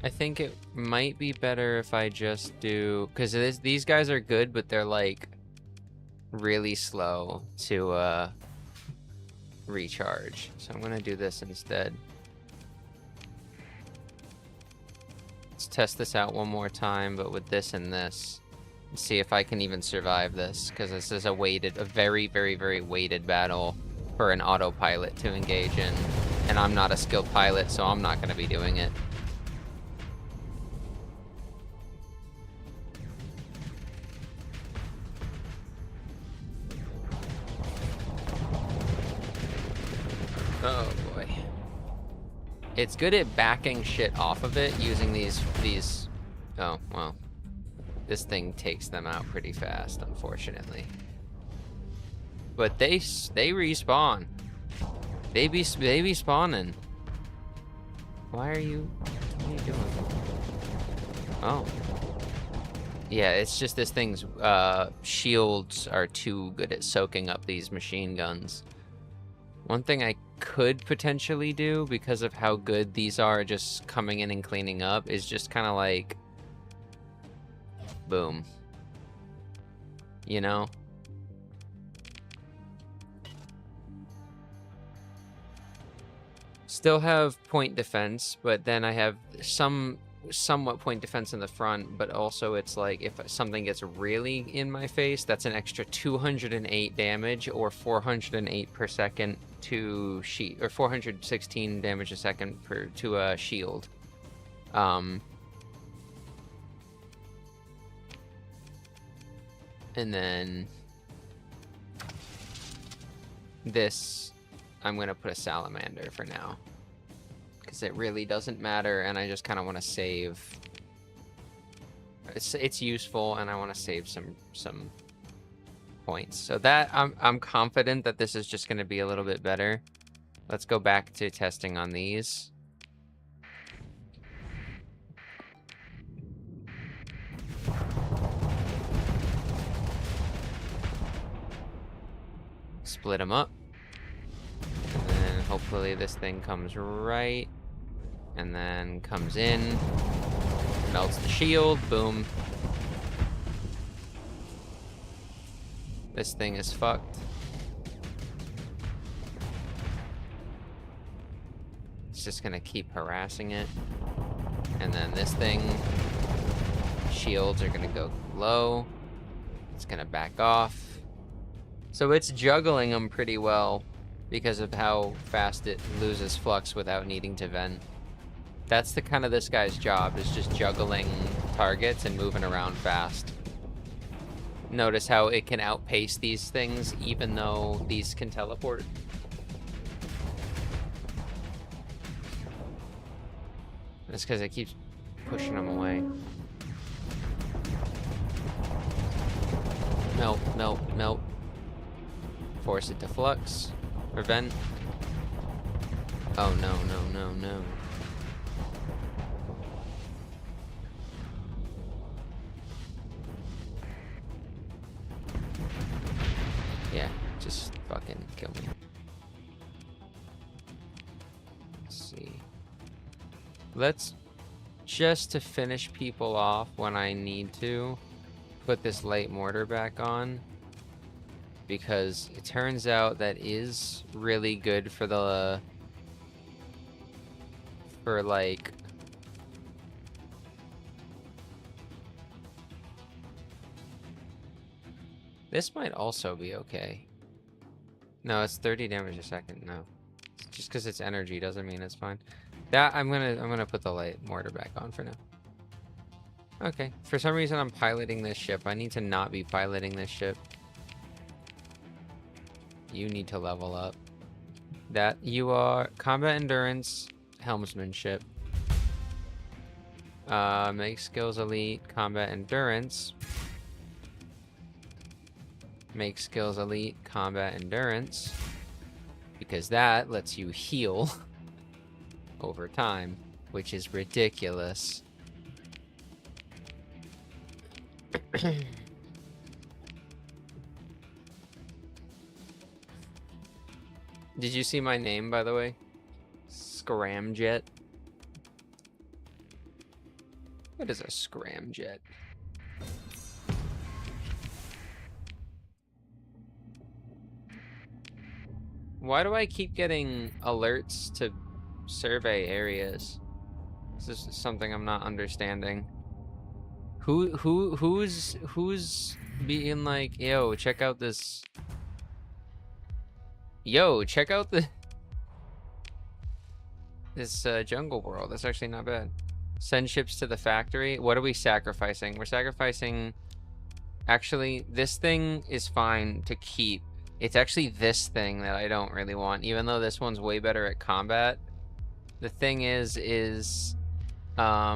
I think it might be better if I just do... Because these guys are good, but they're, like, really slow to recharge. So I'm gonna do this instead. Let's test this out one more time, but with this and this. And see if I can even survive this, because this is a very, very, very weighted battle for an autopilot to engage in. And I'm not a skilled pilot, so I'm not gonna be doing it. Oh boy. It's good at backing shit off of it using these, oh, well. This thing takes them out pretty fast, unfortunately. But they respawn. They be spawning. What are you doing? Oh. Yeah, it's just this thing's shields are too good at soaking up these machine guns. One thing I could potentially do, because of how good these are just coming in and cleaning up, is just kind of like, boom. You know? Still have point defense, but then I have somewhat point defense in the front, but also it's like if something gets really in my face, that's an extra 208 damage or 408 per second to sheet, or 416 damage a second to a shield. And then this, I'm gonna put a salamander for now, because it really doesn't matter, and I just kind of want to save. It's useful, and I want to save some points. So that I'm confident that this is just going to be a little bit better. Let's go back to testing on these. Split them up. And then hopefully this thing comes right. And then comes in. Melts the shield. Boom. This thing is fucked. It's just gonna keep harassing it. And then this thing, shields are gonna go low. It's gonna back off. So it's juggling them pretty well because of how fast it loses flux without needing to vent. That's the kind of this guy's job, is just juggling targets and moving around fast. Notice how it can outpace these things even though these can teleport. That's because it keeps pushing them away. Melt, melt, melt. Force it to flux. Or vent. Oh no, no, no, no. Yeah, just fucking kill me. Let's see. Let's, just to finish people off when I need to, put this light mortar back on. Because it turns out that is really good for the, for like, this might also be okay. No, it's 30 damage a second. No, just because it's energy doesn't mean it's fine. That I'm gonna put the light mortar back on for now. Okay, for some reason I'm piloting this ship. I need to not be piloting this ship. You need to level up. That you are combat endurance, helmsmanship. Make skills elite, combat endurance. Make skills elite, combat endurance. Because that lets you heal over time, which is ridiculous. Did you see my name, by the way? Scramjet. What is a scramjet? Why do I keep getting alerts to survey areas? This is something I'm not understanding. Who's being like, yo, check out this. Yo, check out this jungle world. That's actually not bad. Send ships to the factory. What are we sacrificing? We're sacrificing. Actually, this thing is fine to keep. It's actually this thing that I don't really want, even though this one's way better at combat. The thing is I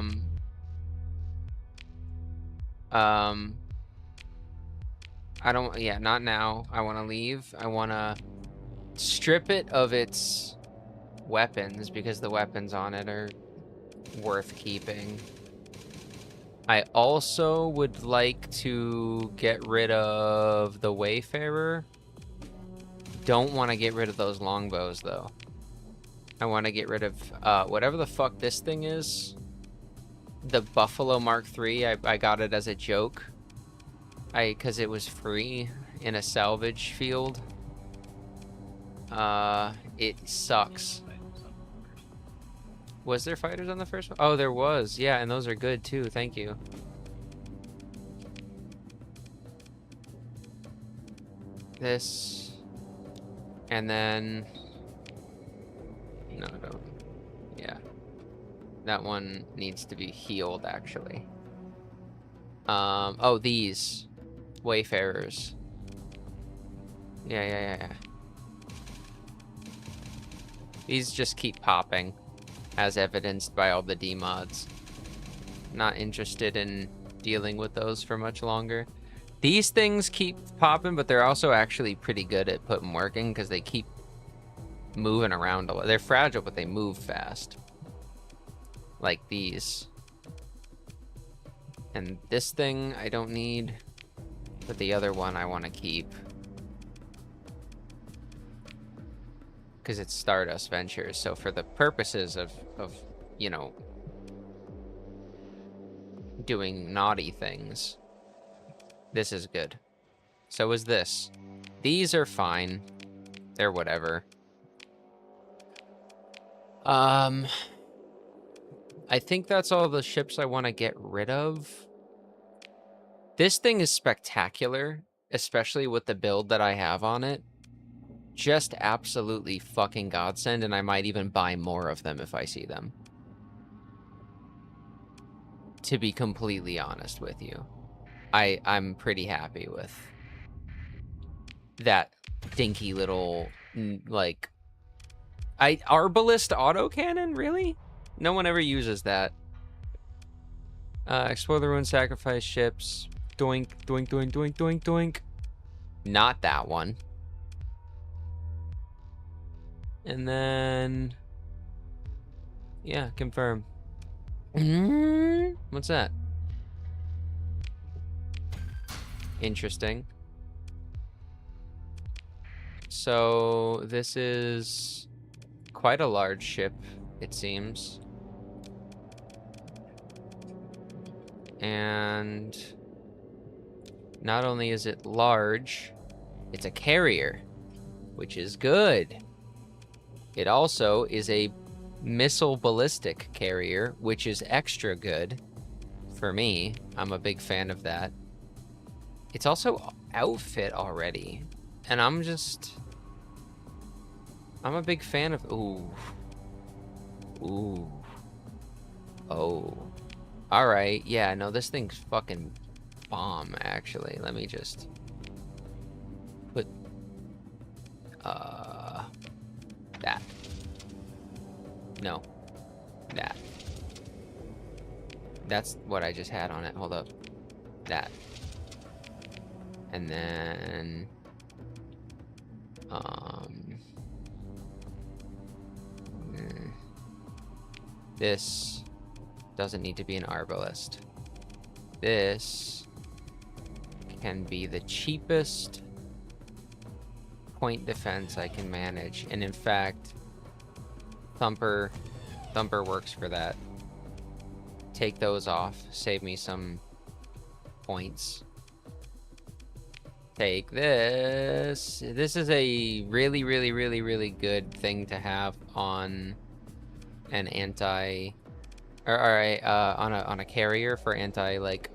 don't, yeah, not now. I want to leave. I want to strip it of its weapons because the weapons on it are worth keeping. I also would like to get rid of the Wayfarer. Don't want to get rid of those longbows though. I want to get rid of whatever the fuck this thing is. The Buffalo Mark III. I got it as a joke. Because it was free in a salvage field. It sucks. Was there fighters on the first one? Oh, there was. Yeah, and those are good too. Thank you. This. And then... No, don't. Yeah. That one needs to be healed, actually. Oh, these. Wayfarers. Yeah. These just keep popping, as evidenced by all the D-mods. Not interested in dealing with those for much longer. These things keep popping, but they're also actually pretty good at putting working because they keep moving around a lot. They're fragile, but they move fast. Like these. And this thing I don't need, but the other one I want to keep. Because it's Stardust Ventures, so for the purposes of, you know, doing naughty things, this is good. So is this. These are fine. They're whatever. I think that's all the ships I want to get rid of. This thing is spectacular, especially with the build that I have on it. Just absolutely fucking godsend, and I might even buy more of them if I see them. To be completely honest with you. I'm pretty happy with that dinky little, like... Arbalist autocannon? Really? No one ever uses that. Explore the ruin, sacrifice ships. Doink, doink, doink, doink, doink, doink. Not that one. And then... Yeah, confirm. What's that? Interesting. So, this is quite a large ship, it seems. And not only is it large, it's a carrier, which is good. It also is a missile ballistic carrier, which is extra good for me. I'm a big fan of that. It's also outfit already, and I'm a big fan of... Ooh. Oh. Alright, yeah, no, this thing's fucking bomb, actually. Let me just put that. No. That. That's what I just had on it. Hold up. That. And then this doesn't need to be an arbalist. This can be the cheapest point defense I can manage. And in fact, Thumper works for that. Take those off, save me some points. Take this. This is a really, really, really, really good thing to have on an anti, or on a carrier for anti like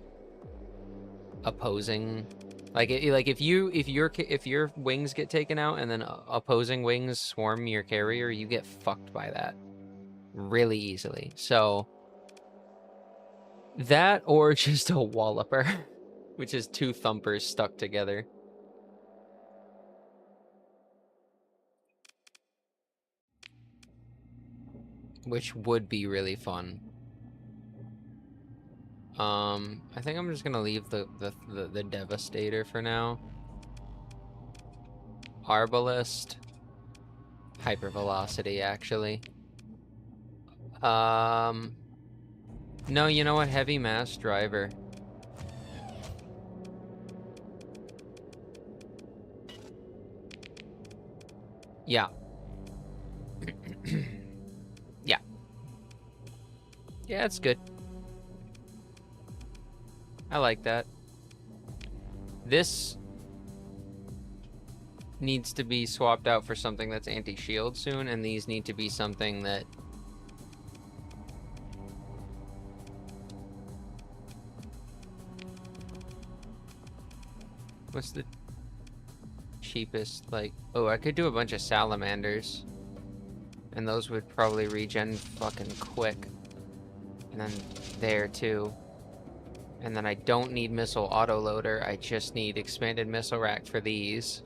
opposing. Like if your wings get taken out and then opposing wings swarm your carrier, you get fucked by that really easily. So that or just a walloper, which is two thumpers stuck together. Which would be really fun. I think I'm just gonna leave the Devastator for now. Arbalest. Hypervelocity, actually. No, you know what? Heavy mass driver. Yeah. Yeah. Yeah, it's good. I like that. This needs to be swapped out for something that's anti-shield soon, and these need to be something that... What's the cheapest, like... Oh, I could do a bunch of salamanders. And those would probably regen fucking quick. And then there, too. And then I don't need missile autoloader, I just need expanded missile rack for these.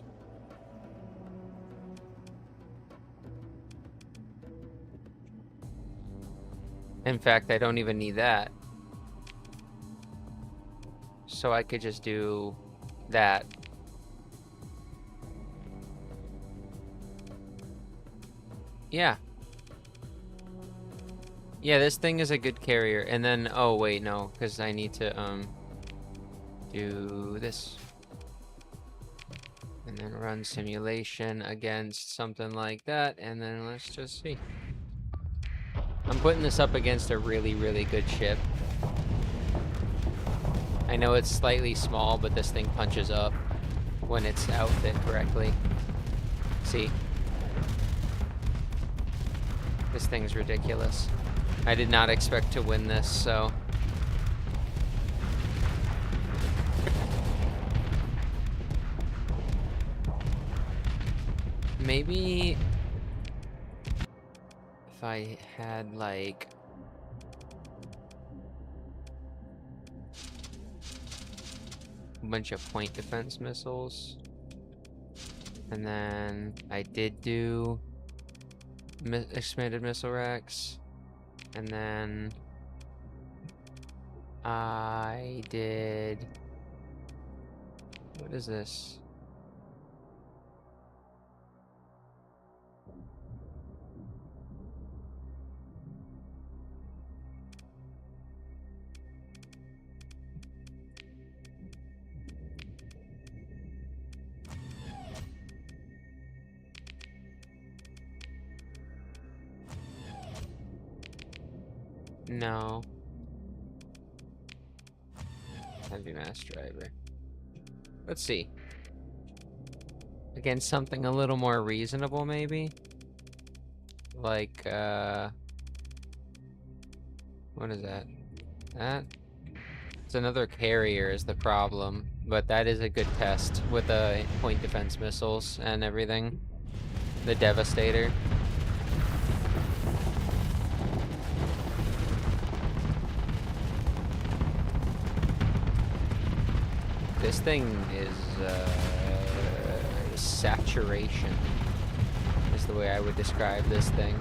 In fact, I don't even need that. So I could just do that. Yeah. Yeah, this thing is a good carrier. And then, oh wait, no, because I need to do this. And then run simulation against something like that, and then let's just see. I'm putting this up against a really, really good ship. I know it's slightly small, but this thing punches up when it's outfit correctly. See? This thing's ridiculous. I did not expect to win this, so... Maybe... if I had, like... a bunch of point defense missiles. And then I did do expanded missile racks. And then I did... What is this? No. Heavy mass driver. Let's see. Against something a little more reasonable, maybe? Like, what is that? That? It's another carrier is the problem. But that is a good test with the point defense missiles and everything. The Devastator. This thing is, saturation, is the way I would describe this thing.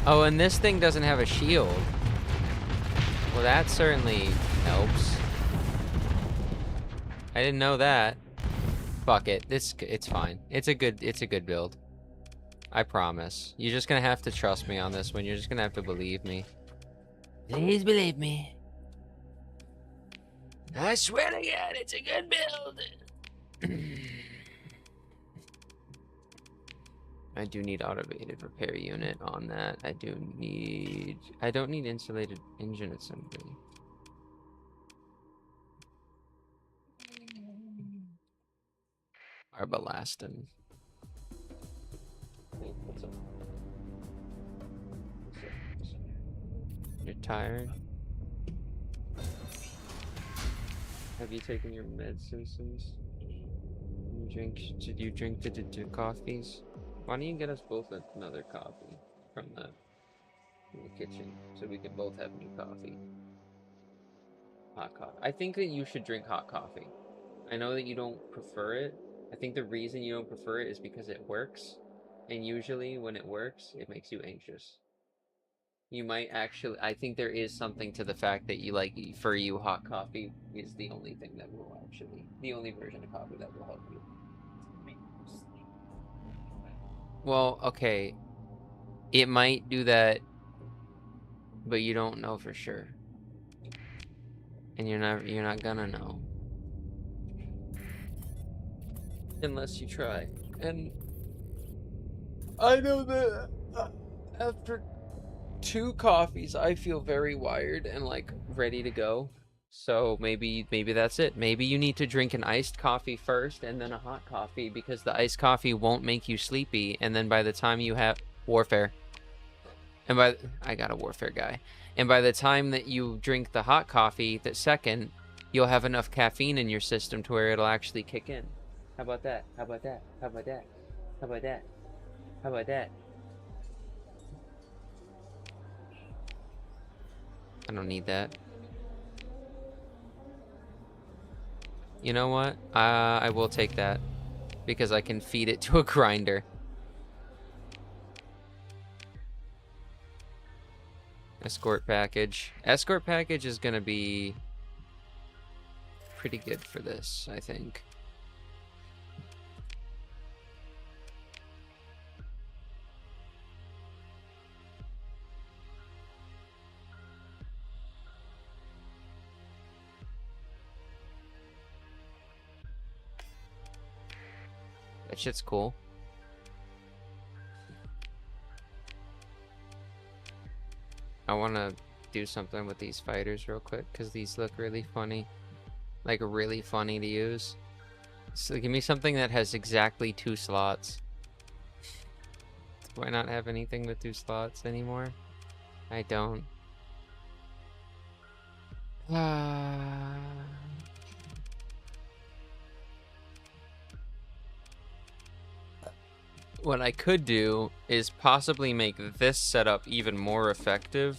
Oh, and this thing doesn't have a shield. Well, that certainly helps. I didn't know that. Fuck it. It's fine. It's a good build. I promise. You're just gonna have to trust me on this one. You're just gonna have to believe me. Please believe me. I swear to God, it's a good build. I do need automated repair unit on that. I don't need insulated engine assembly. Carbolastin. You're tired? Have you taken your meds, Simpsons? Did you drink the coffees? Why don't you get us both another coffee from the kitchen so we can both have new coffee? Hot coffee. I think that you should drink hot coffee. I know that you don't prefer it. I think the reason you don't prefer it is because it works. And usually when it works, it makes you anxious. You might actually, I think there is something to the fact that you like, for you, hot coffee is the only thing that will actually, the only version of coffee that will help you. Well, okay. It might do that, but you don't know for sure. And you're not gonna know. Unless you try. And I know that after 2 coffees, I feel very wired and like ready to go. So maybe that's it. Maybe you need to drink an iced coffee first and then a hot coffee because the iced coffee won't make you sleepy. And then by the time you have warfare, and I got a warfare guy. And by the time that you drink the hot coffee, the second, you'll have enough caffeine in your system to where it'll actually kick in. How about that? How about that? How about that? How about that? How about that? I don't need that. You know what? I will take that because I can feed it to a grinder. Escort package. Escort package is gonna be pretty good for this, I think. That shit's cool. I want to do something with these fighters real quick because these look really funny. Like, really funny to use. So give me something that has exactly 2 slots. Do I not have anything with 2 slots anymore? I don't. What I could do is possibly make this setup even more effective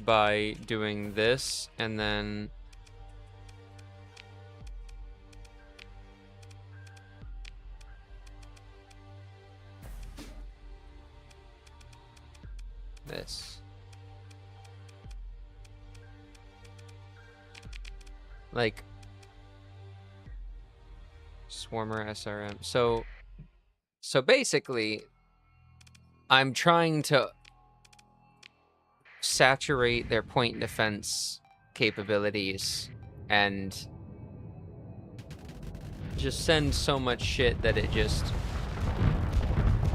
by doing this and then this. Like Swarmer SRM. So basically, I'm trying to saturate their point defense capabilities and just send so much shit that it just...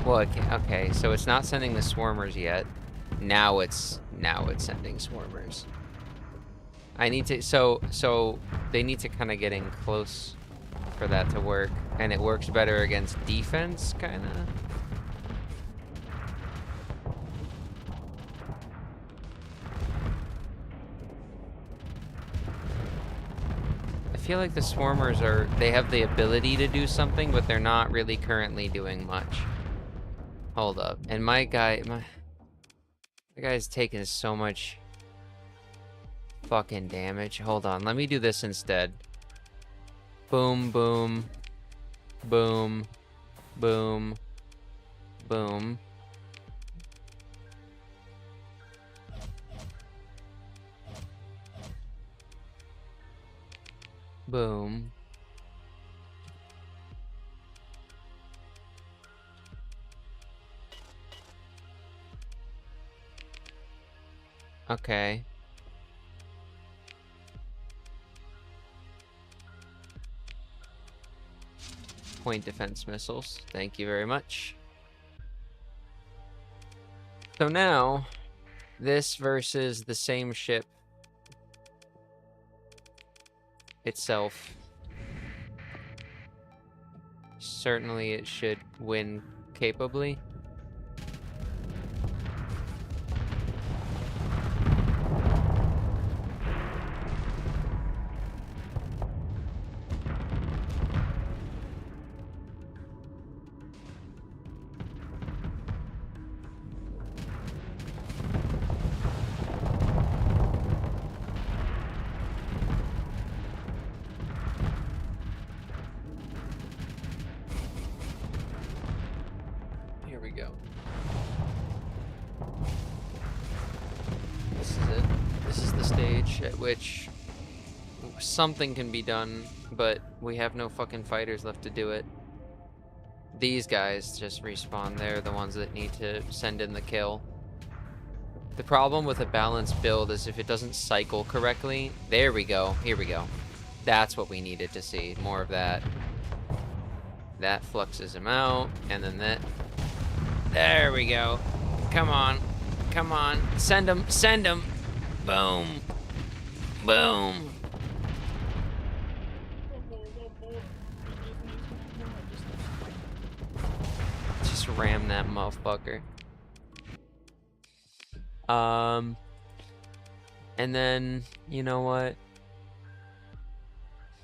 Well, okay, so it's not sending the swarmers yet. Now it's sending swarmers. I need to... So they need to kind of get in close for that to work, and it works better against defense, kind of. I feel like the swarmers they have the ability to do something, but they're not really currently doing much. Hold up. And my guy's taking so much fucking damage. Hold on, let me do this instead. Boom, boom, boom, boom, boom. Boom. Okay. Point defense missiles. Thank you very much. So now, this versus the same ship itself. certainly it should win capably. Here we go. This is it. This is the stage at which something can be done, but we have no fucking fighters left to do it. These guys just respawn. They're the ones that need to send in the kill. The problem with a balanced build is if it doesn't cycle correctly. There we go. Here we go. That's what we needed to see. More of that. That fluxes him out, and then that. There we go. Come on. Come on. Send him. Send him. Boom. Boom. Just ram that motherfucker. And then, you know what?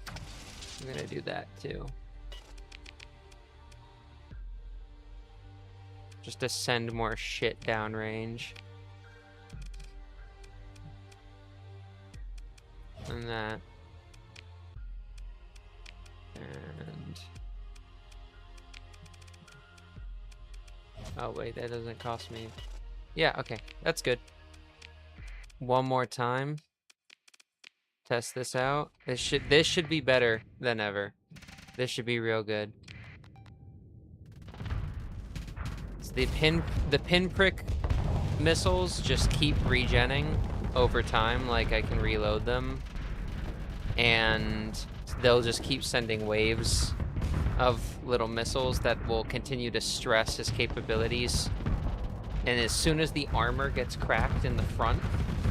I'm gonna do that too. Just to send more shit downrange. And that. And... oh wait, that doesn't cost me. Yeah, okay, that's good. One more time. Test this out. This should be better than ever. This should be real good. So the pinprick missiles just keep regenning over time, like I can reload them. And they'll just keep sending waves of little missiles that will continue to stress his capabilities. And as soon as the armor gets cracked in the front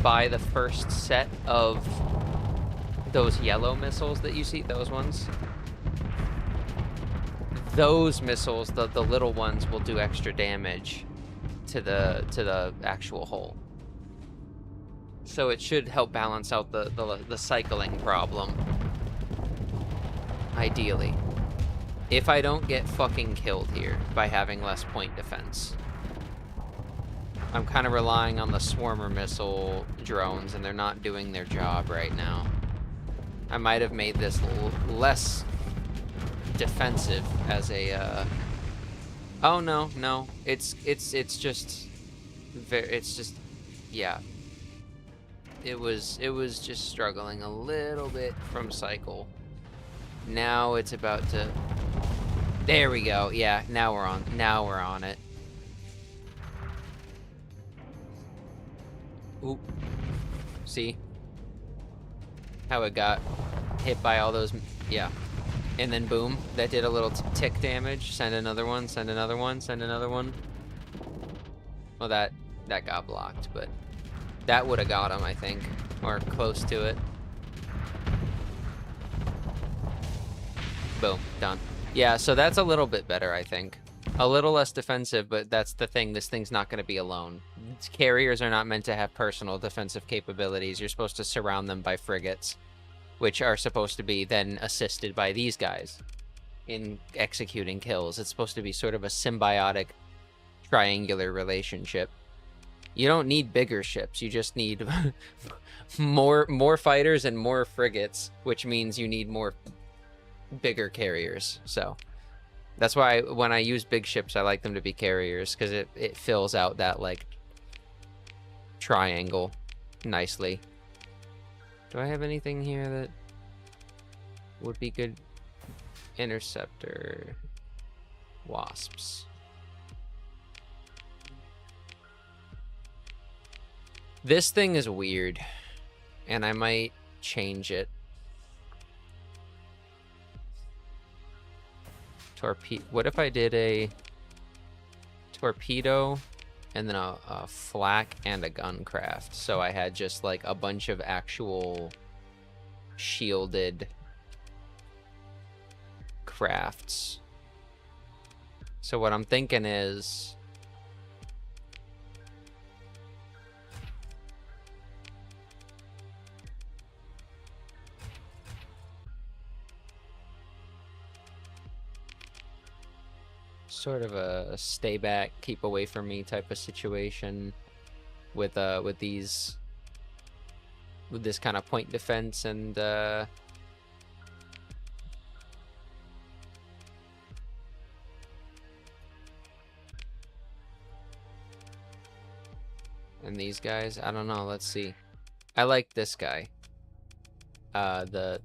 by the first set of those yellow missiles that you see, those ones, those missiles, the little ones, will do extra damage to the actual hull. So it should help balance out the cycling problem. Ideally. If I don't get fucking killed here by having less point defense. I'm kind of relying on the swarmer missile drones, and they're not doing their job right now. I might have made this less defensive as a, oh no, it's just yeah. It was just struggling a little bit from cycle. Now it's about to, there we go. Yeah, now we're on it. Oop. See? How it got hit by all those, yeah. And then boom, that did a little tick damage. Send another one, send another one, send another one. Well, that got blocked, but that would have got him, I think, or close to it. Boom, done. Yeah, so that's a little bit better, I think. A little less defensive, but that's the thing. This thing's not going to be alone. Carriers are not meant to have personal defensive capabilities. You're supposed to surround them by frigates, which are supposed to be then assisted by these guys in executing kills. It's supposed to be sort of a symbiotic triangular relationship. You don't need bigger ships. You just need more fighters and more frigates, which means you need more bigger carriers. So that's why when I use big ships, I like them to be carriers, because it fills out that like triangle nicely. Do I have anything here that would be good? Interceptor. Wasps. This thing is weird, and I might change it. What if I did a torpedo and then a flak and a gun craft? So I had just like a bunch of actual shielded crafts So what I'm thinking is... sort of a stay back, keep away from me type of situation with this kind of point defense and these guys. I don't know. Let's see. I like this guy. The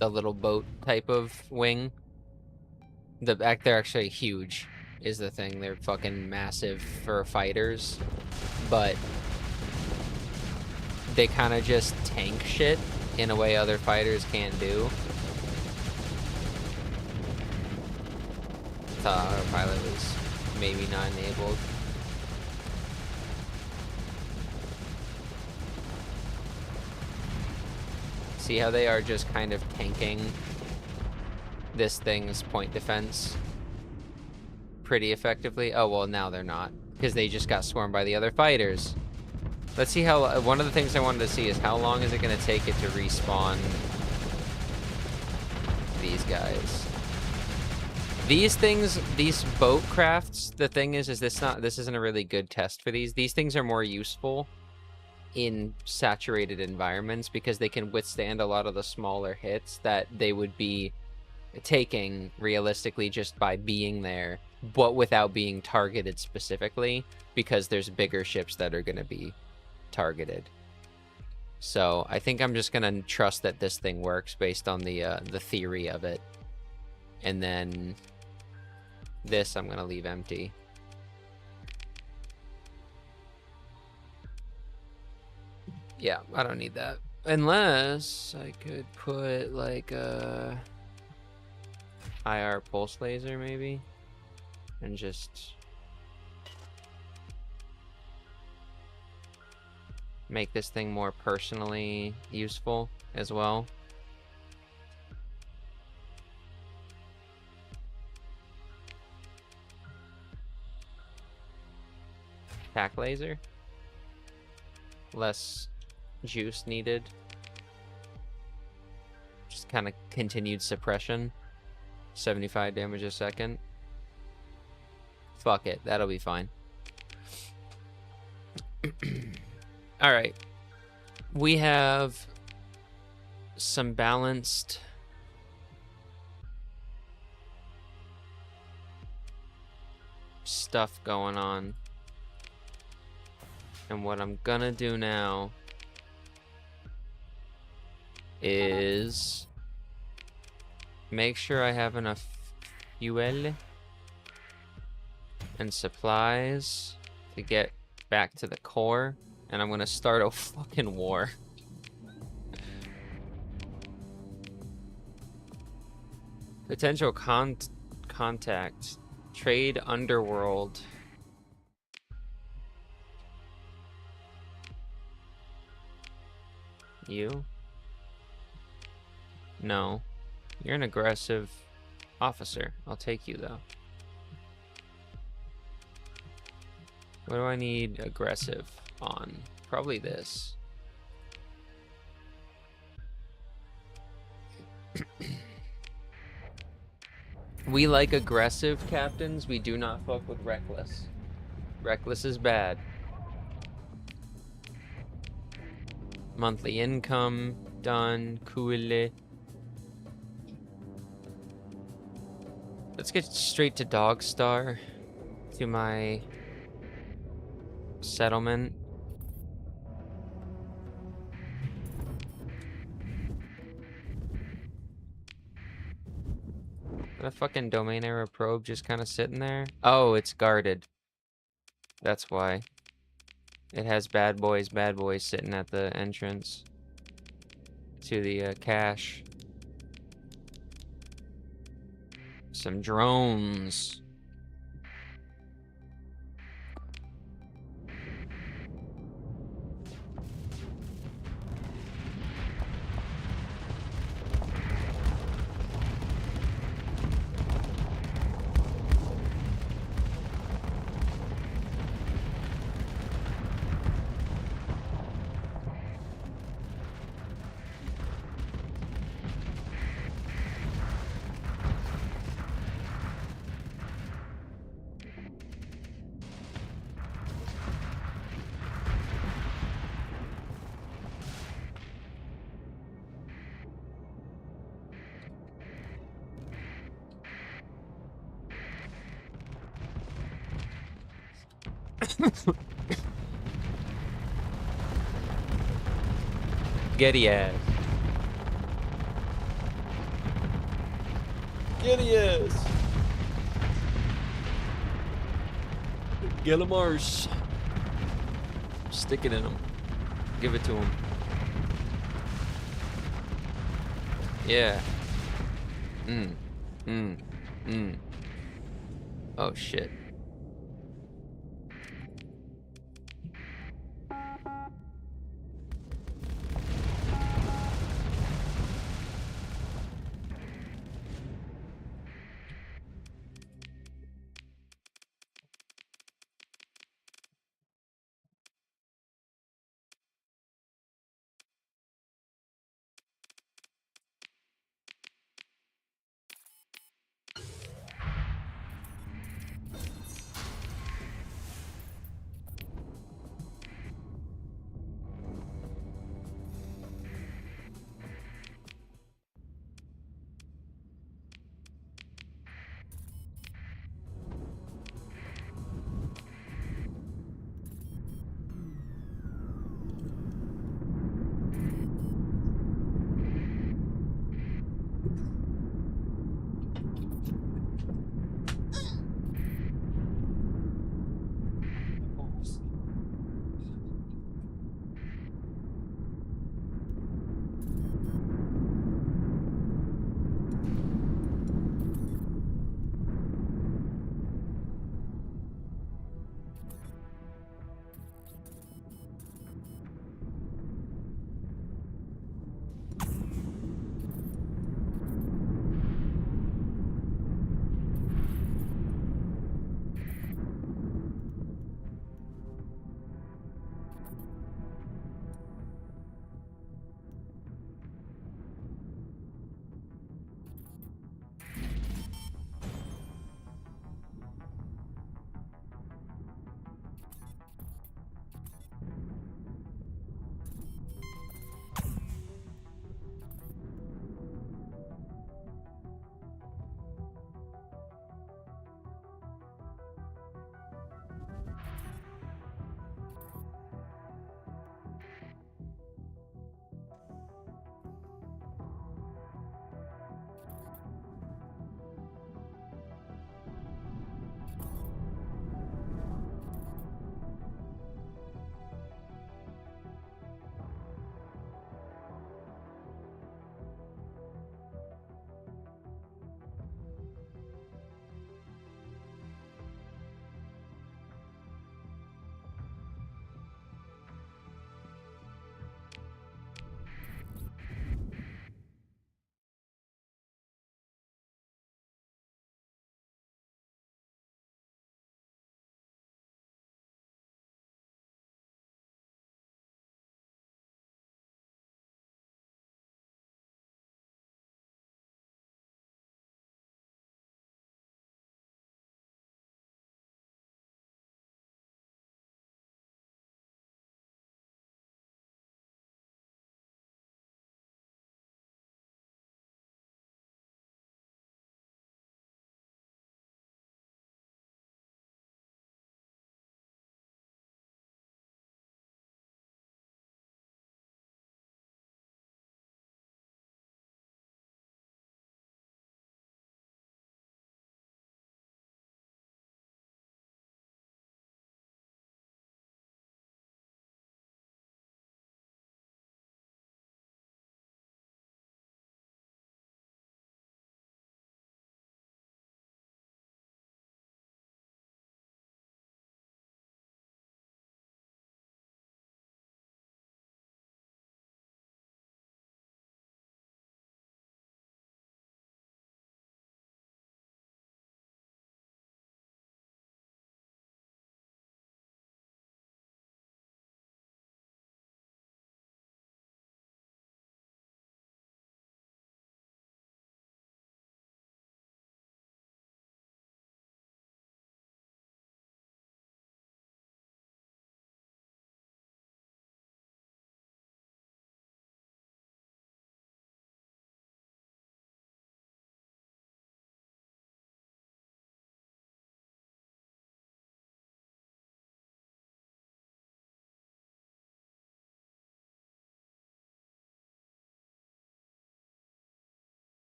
little boat type of wing. They're actually huge, is the thing. They're fucking massive for fighters, but they kind of just tank shit in a way other fighters can't do. I thought autopilot was maybe not enabled. See how they are just kind of tanking this thing's point defense pretty effectively? Oh, well, now they're not, because they just got swarmed by the other fighters. Let's see how... one of the things I wanted to see is how long is it going to take it to respawn these guys. These things, these boat crafts, the thing is this isn't a really good test for these. These things are more useful in saturated environments because they can withstand a lot of the smaller hits that they would be taking realistically just by being there, but without being targeted specifically, because there's bigger ships that are going to be targeted. So I think I'm just going to trust that this thing works based on the theory of it. And then this I'm going to leave empty. Yeah, I don't need that. Unless I could put like a IR pulse laser maybe, and just make this thing more personally useful as well. Tack laser. Less juice needed. Just kind of continued suppression. 75 damage a second. Fuck it, that'll be fine. Alright. We have some balanced stuff going on. And what I'm gonna do now is make sure I have enough fuel and supplies to get back to the core, and I'm gonna start a fucking war. Potential contact. Trade underworld. You? No. You're an aggressive officer. I'll take you, though. What do I need aggressive on? Probably this. We like aggressive captains. We do not fuck with reckless. Reckless is bad. Monthly income done. Cool. Let's get straight to Dogstar, to my settlement. Is that a fucking domain error probe just kind of sitting there? Oh, it's guarded. That's why. It has bad boys sitting at the entrance to the cache. Some drones. Getty ass. Getty ass. Get him arse. Stick it in him. Give it to him. Yeah. Oh shit.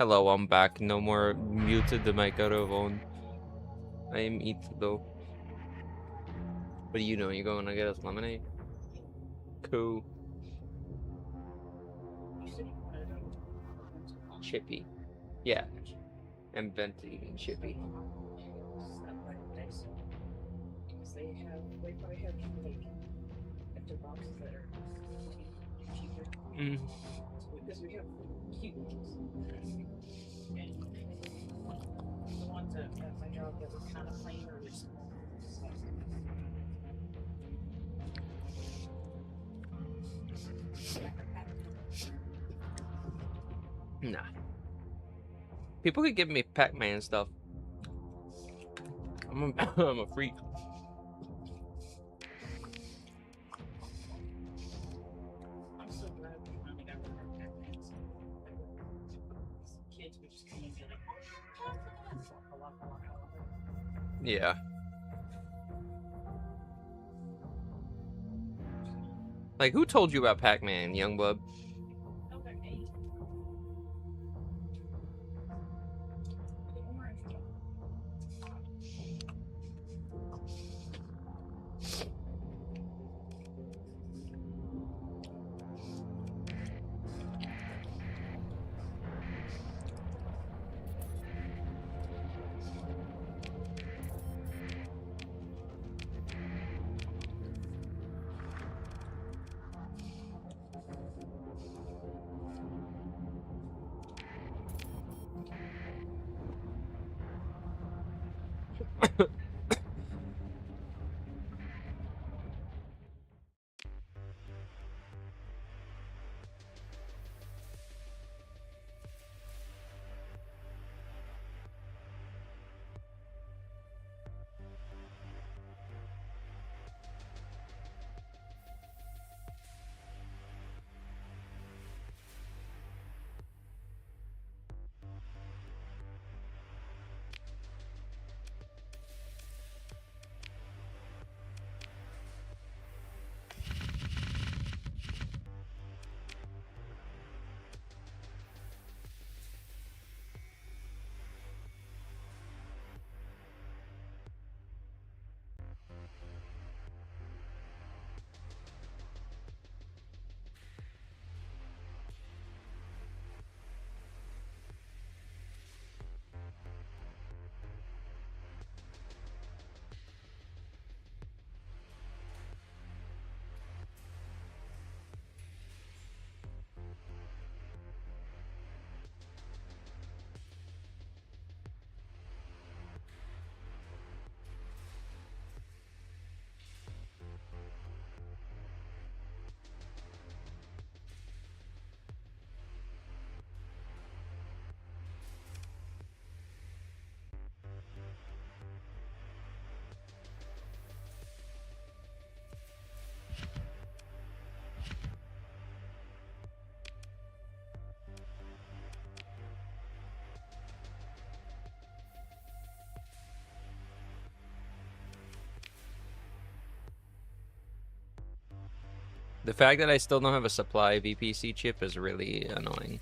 Hello, I'm back. No more muted microphone. I am eat though. What are you doing? You going to get us lemonade? Cool. You said you wanted to Chippy. Yeah. I'm venting and chippy. stop by today, so because they probably have like empty boxes that are cheaper. Mm. Because we have cute ones. And the ones at my job that were kind of plain are really small. So. Nah. People could give me Pac-Man stuff. I'm a, I'm a freak. I'm so glad we finally got rid of our Pac-Mans. Kids would just come and be like, Yeah. Like, who told you about Pac-Man, Youngblood? oh, they're 8. The orange one. The fact that I still don't have a supply VPC chip is really annoying.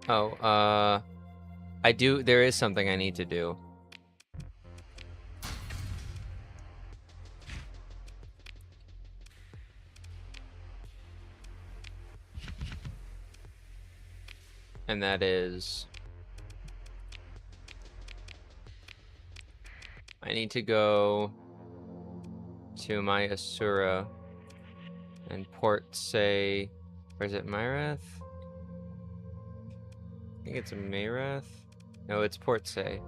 Oh, there is something I need to do. And that is... I need to go to my Asura and port, say... Or is it Myrath? I think it's a Mayrath. No, it's Port Say.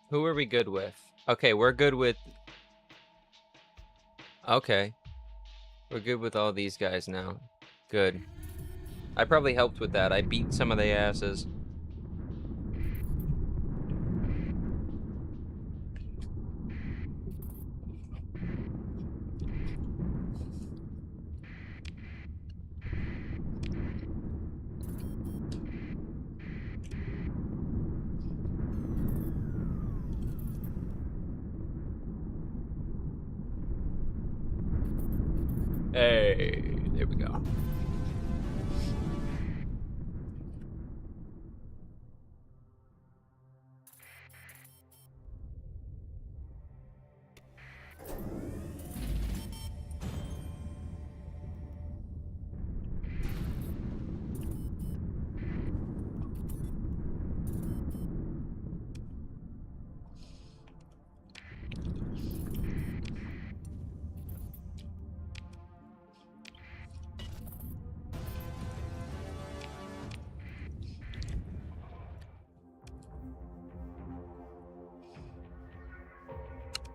Who are we good with? Okay, we're good with... Okay. We're good with all these guys now. Good. I probably helped with that. I beat some of the asses. Hey, there we go.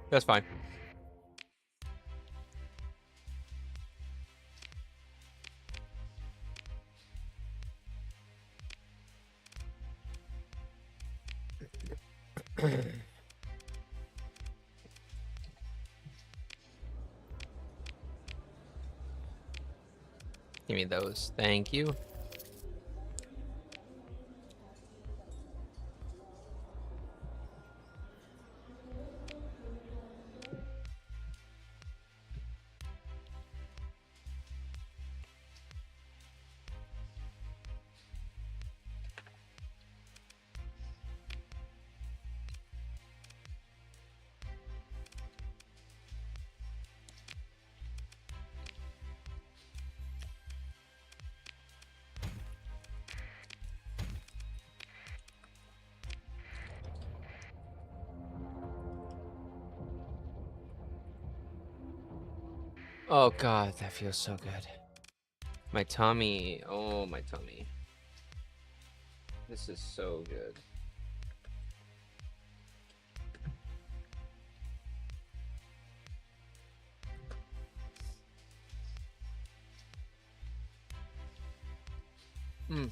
That's fine. Give me those. Thank you. Oh god, that feels so good. My tummy. Oh, my tummy. This is so good. Mm.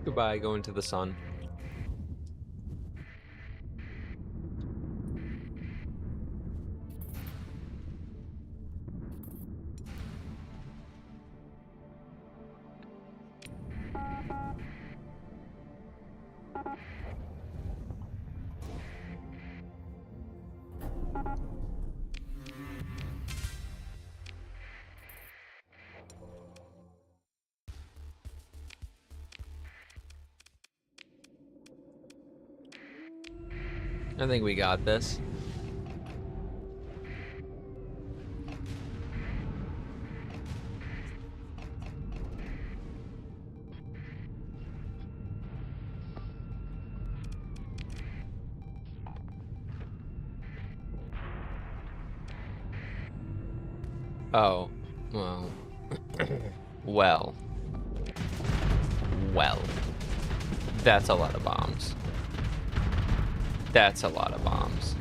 Goodbye, going to the sun. I think we got this. Oh, well. well. Well. That's a lot of bombs. That's a lot of bombs.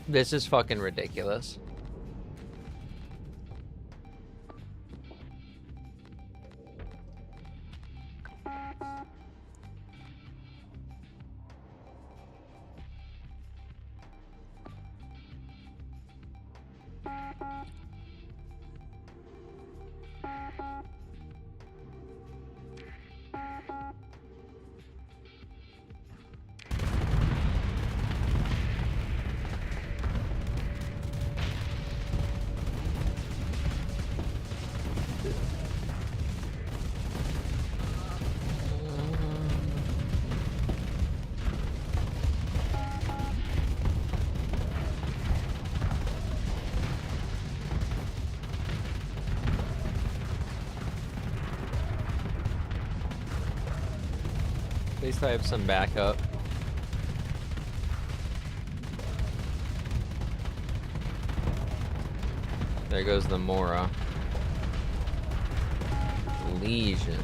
This is fucking ridiculous. At least I have some backup. There goes the Mora. Legion.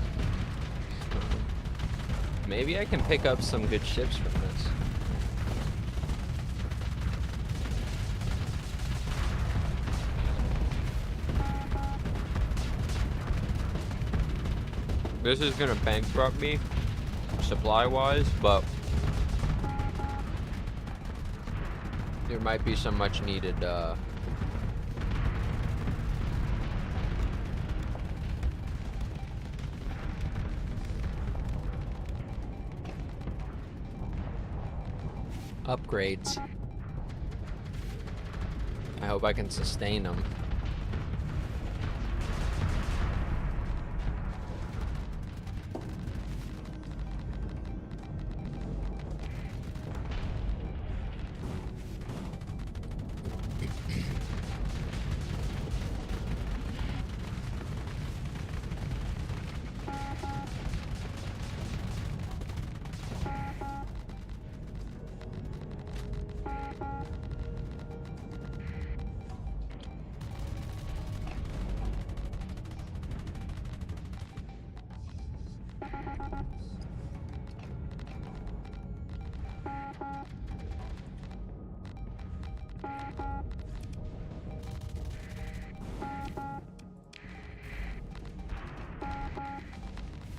Maybe I can pick up some good ships from this. This is gonna bankrupt me, supply-wise, but there might be some much-needed, upgrades. I hope I can sustain them.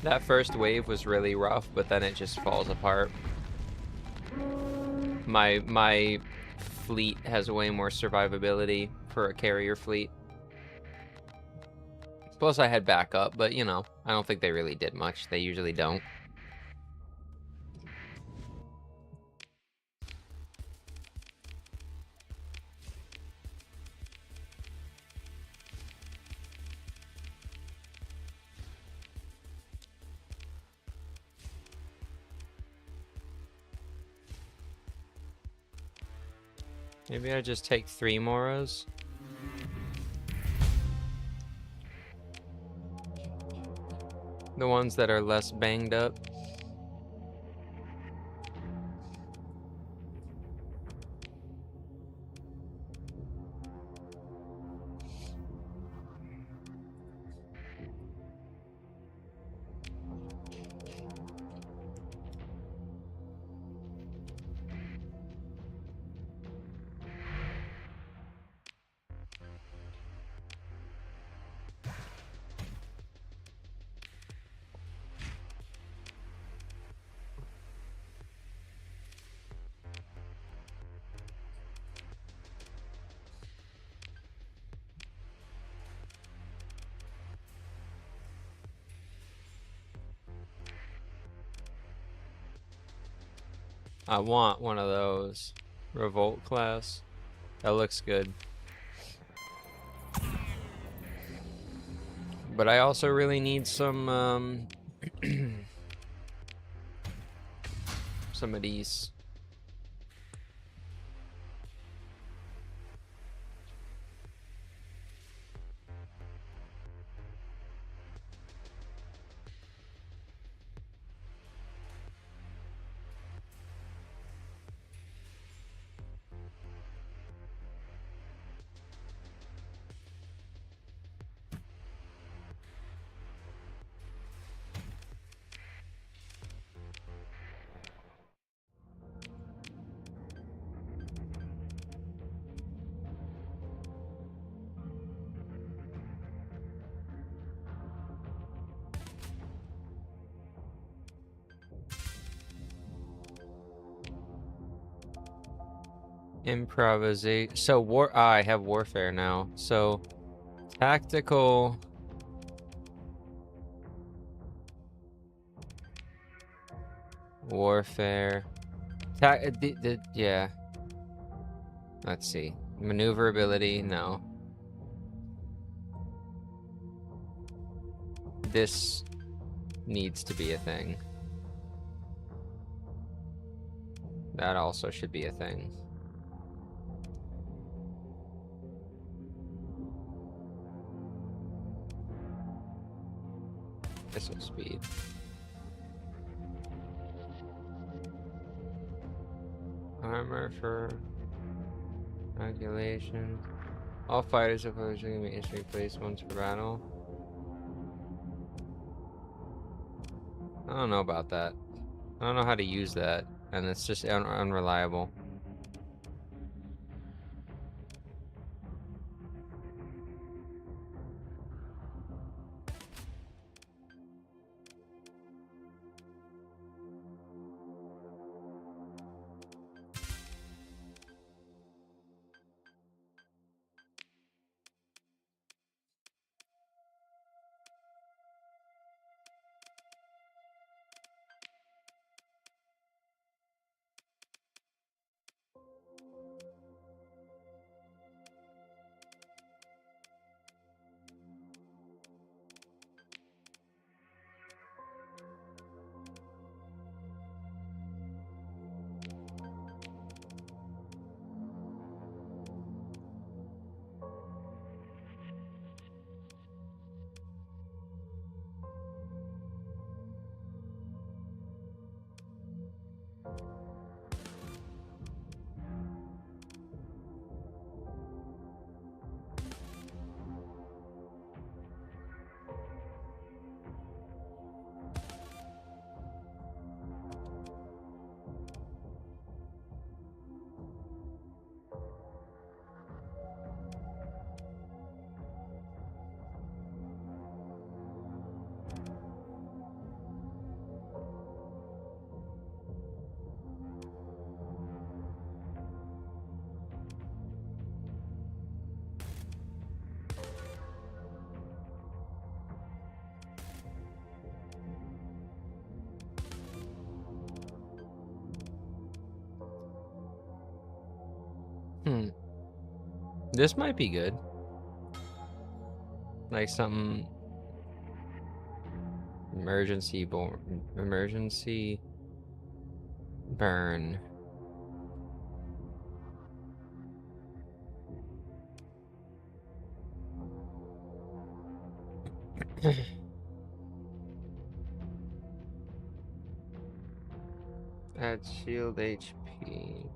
That first wave was really rough, but then it just falls apart. My fleet has way more survivability for a carrier fleet. Plus I had backup, but you know, I don't think they really did much. They usually don't. Maybe I just take 3 Moras. The ones that are less banged up. I want one of those. Revolt class. That looks good. But I also really need some some of these. Improvisation. So I have warfare now. So tactical. Warfare. Yeah. Let's see. Maneuverability, no. This needs to be a thing. That also should be a thing. Missile speed. Armor for calculation. All fighters opposed can be instantly placed once per battle. I don't know about that. I don't know how to use that, and it's just unreliable. This might be good. Like something emergency burn. Add shield HP.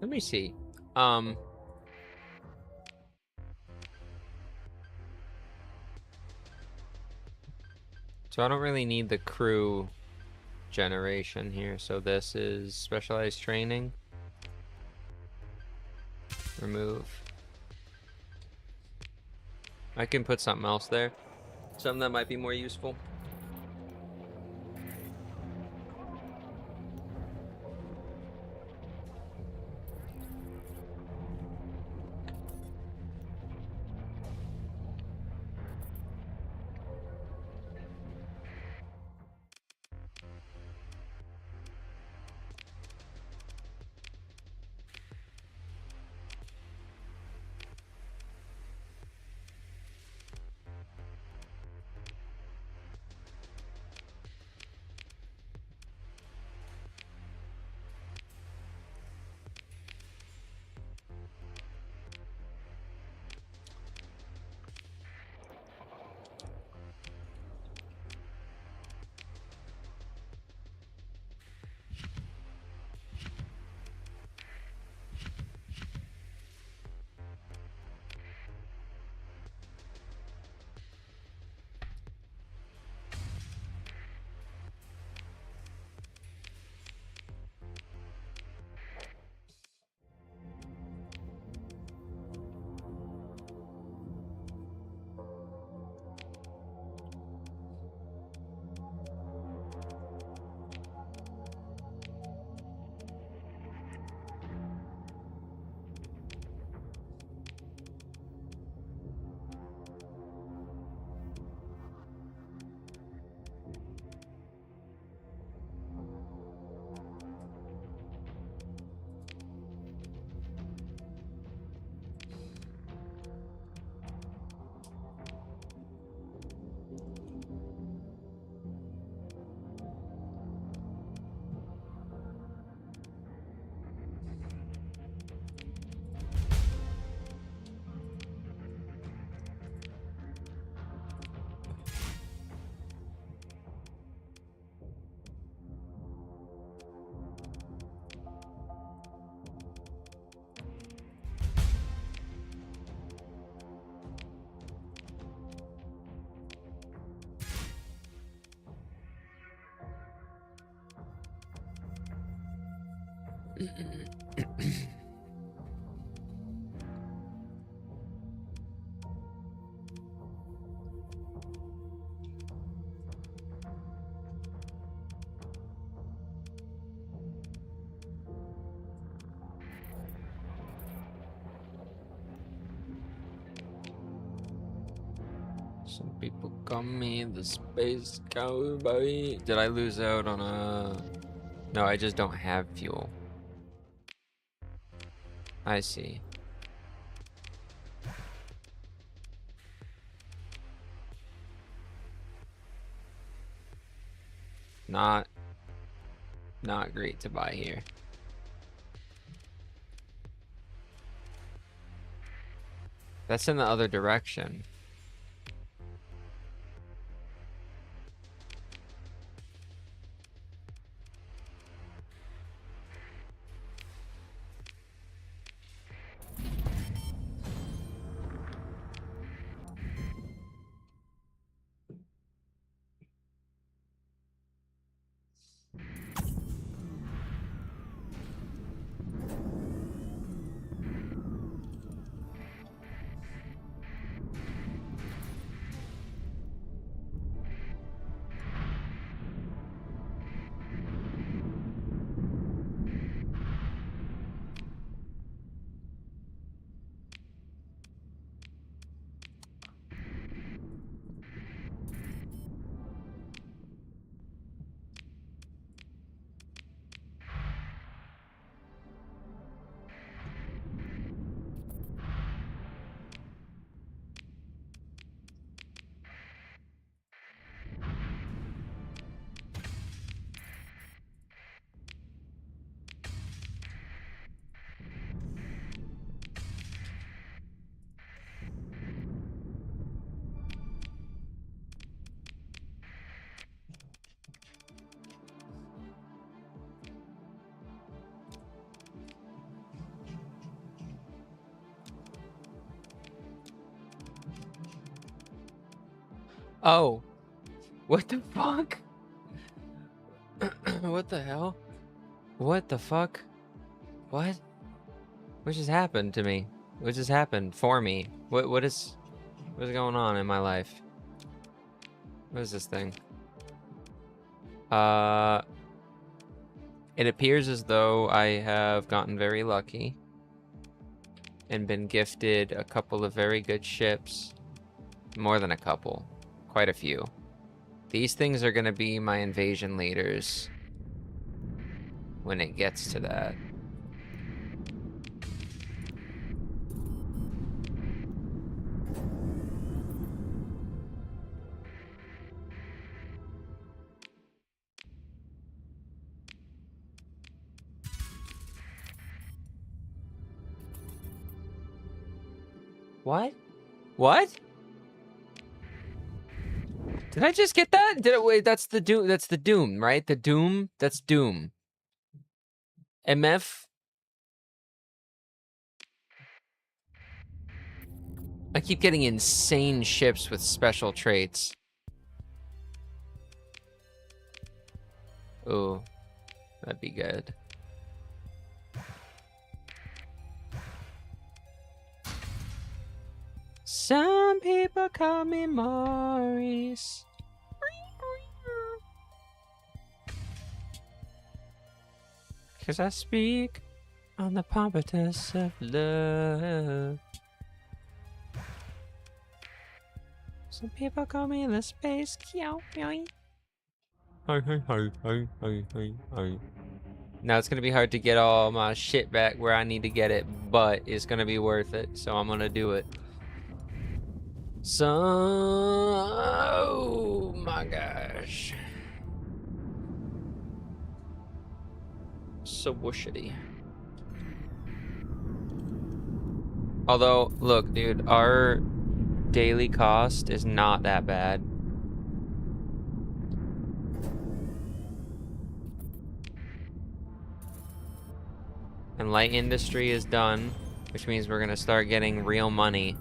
Let me see. So I don't really need the crew generation here. So this is specialized training. Remove. I can put something else there. Something that might be more useful. Some people call me the space cowboy. Did I lose out on a... No, I just don't have fuel. I see. Not great to buy here. That's in the other direction. Oh. What the fuck? What the hell? What the fuck? What? What just happened to me? What just happened for me? What is going on in my life? What is this thing? It appears as though I have gotten very lucky and been gifted a couple of very good ships. More than a couple. Quite a few. These things are going to be my invasion leaders when it gets to that. What? What? Did I just get that? Did it, wait, that's the Doom. That's the Doom, right? The Doom. That's Doom. MF. I keep getting insane ships with special traits. Ooh, that'd be good. Some people call me Maurice. 'Cause I speak on the pompatus of love. Some people call me the space cow. Now it's gonna be hard to get all my shit back where I need to get it, but it's gonna be worth it, so I'm gonna do it. So, oh my gosh. So whooshity. Although, look, dude, our daily cost is not that bad. And light industry is done, which means we're gonna start getting real money.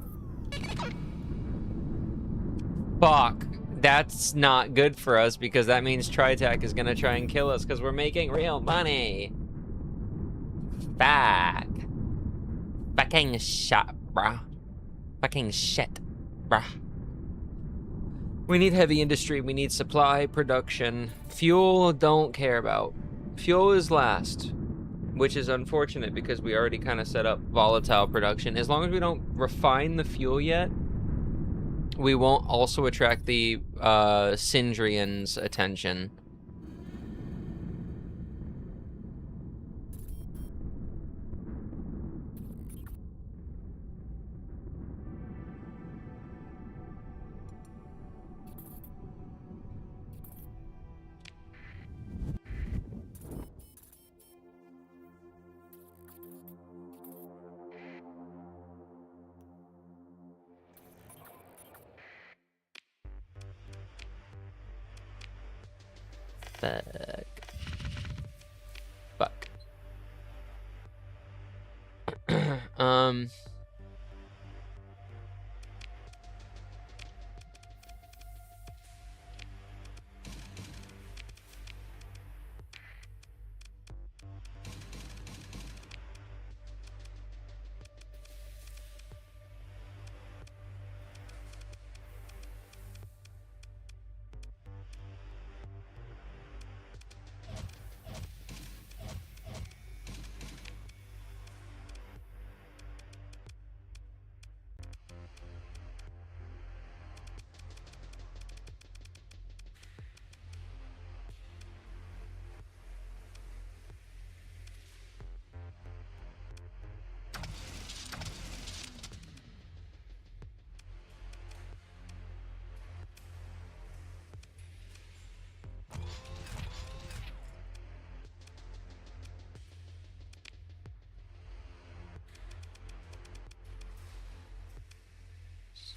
Fuck. That's not good for us because that means Tritech is gonna try and kill us because we're making real money. Fuck. Fucking shit, bruh. Fucking shit, bruh. We need heavy industry. We need supply, production. Fuel, don't care about. Fuel is last, which is unfortunate because we already kind of set up volatile production. As long as we don't refine the fuel yet, we won't also attract the Sindrian's attention. Fuck.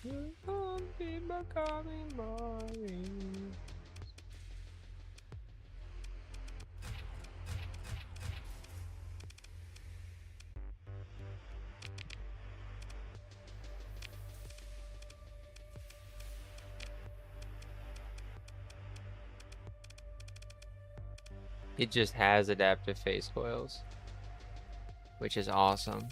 Some people call me Maurice. It just has adaptive phase coils, which is awesome.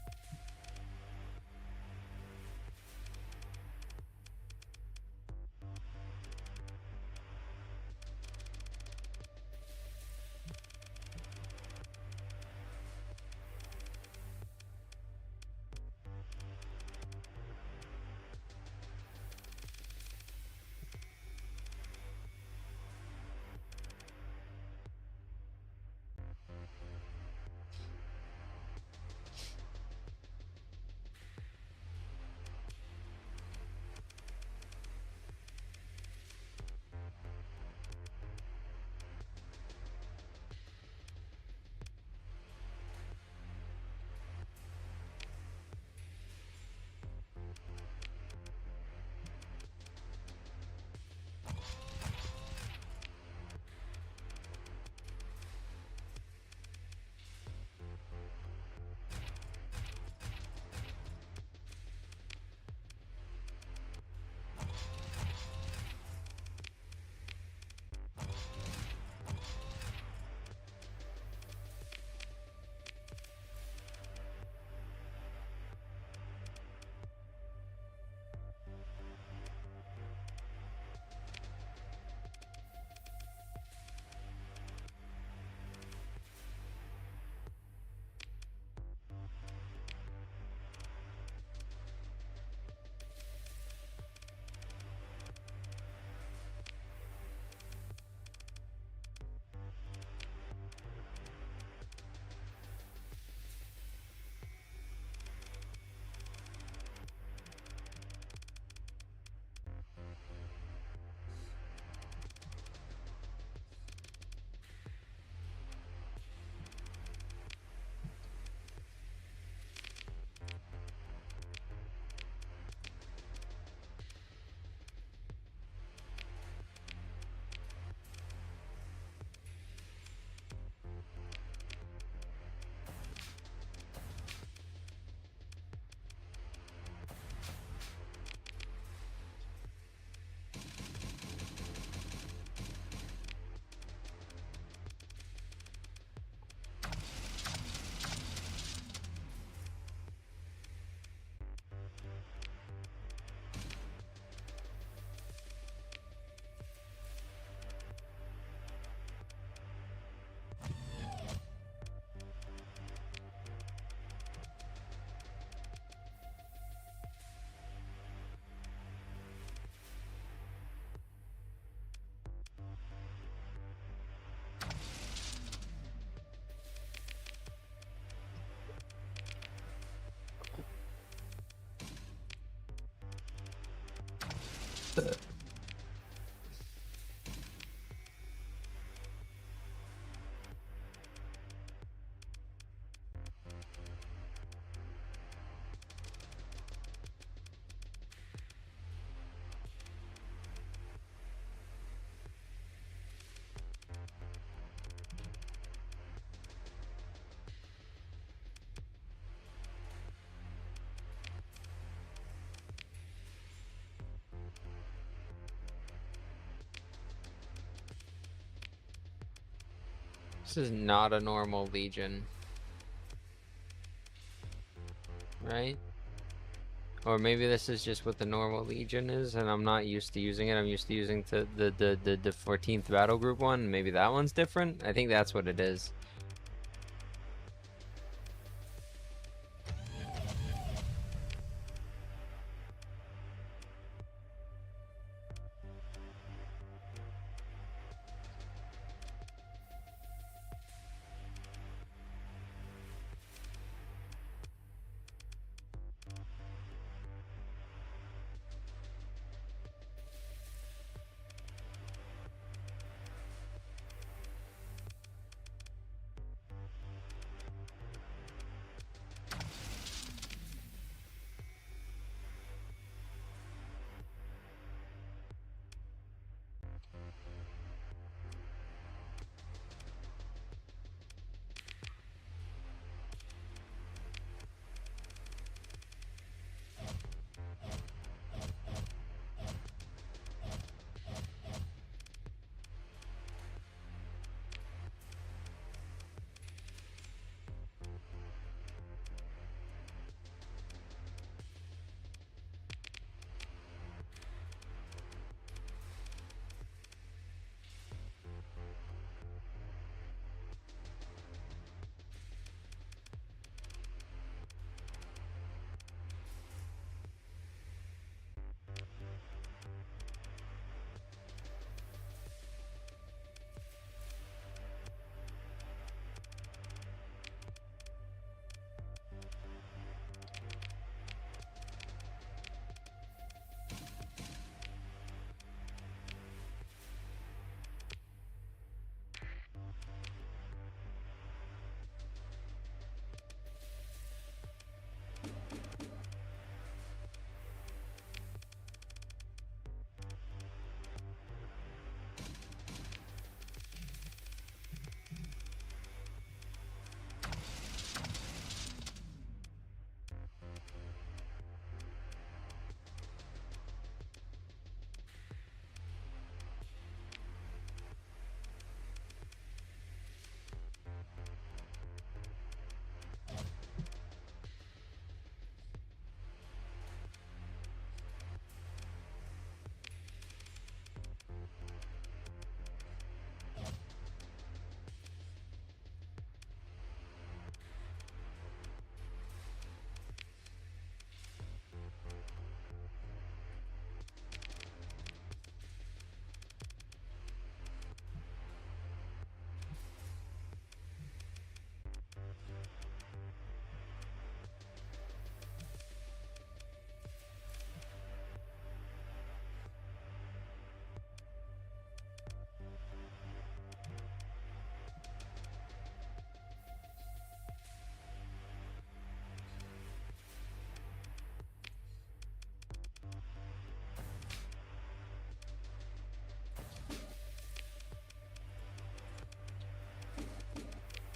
This is not a normal Legion, right? Or maybe this is just what the normal Legion is, and I'm not used to using it. I'm used to using the 14th battle group one. Maybe that one's different. I think that's what it is.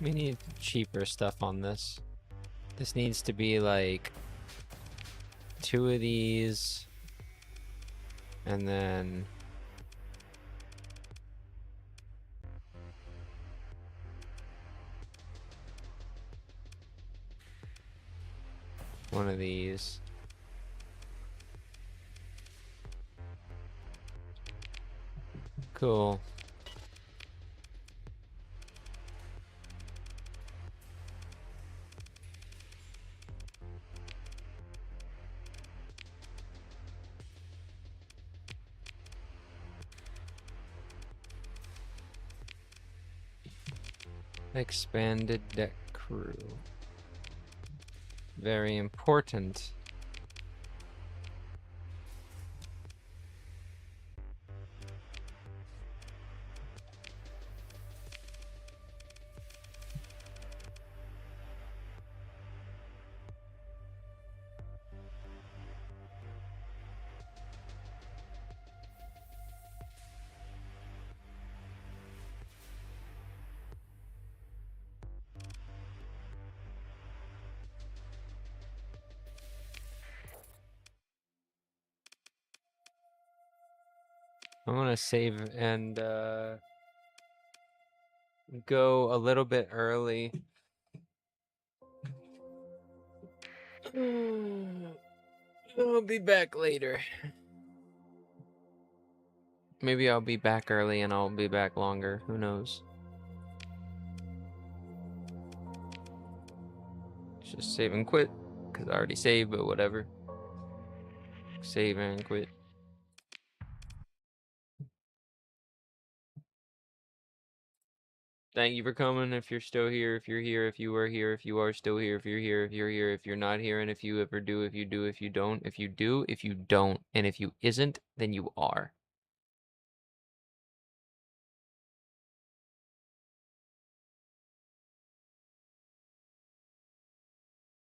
We need cheaper stuff on this. This needs to be like 2 of these, and then one of these. Cool. Expanded deck crew. Very important. I'm gonna save and go a little bit early. I'll be back later. Maybe I'll be back early and I'll be back longer. Who knows? Just save and quit, because I already saved, but whatever. Save and quit. Thank you for coming. If you're still here, if you're here, if you were here, if you are still here, if you're here, if you're here, if you're not here, and if you ever do, if you do, if you don't, if you do, if you don't, and if you isn't, then you are.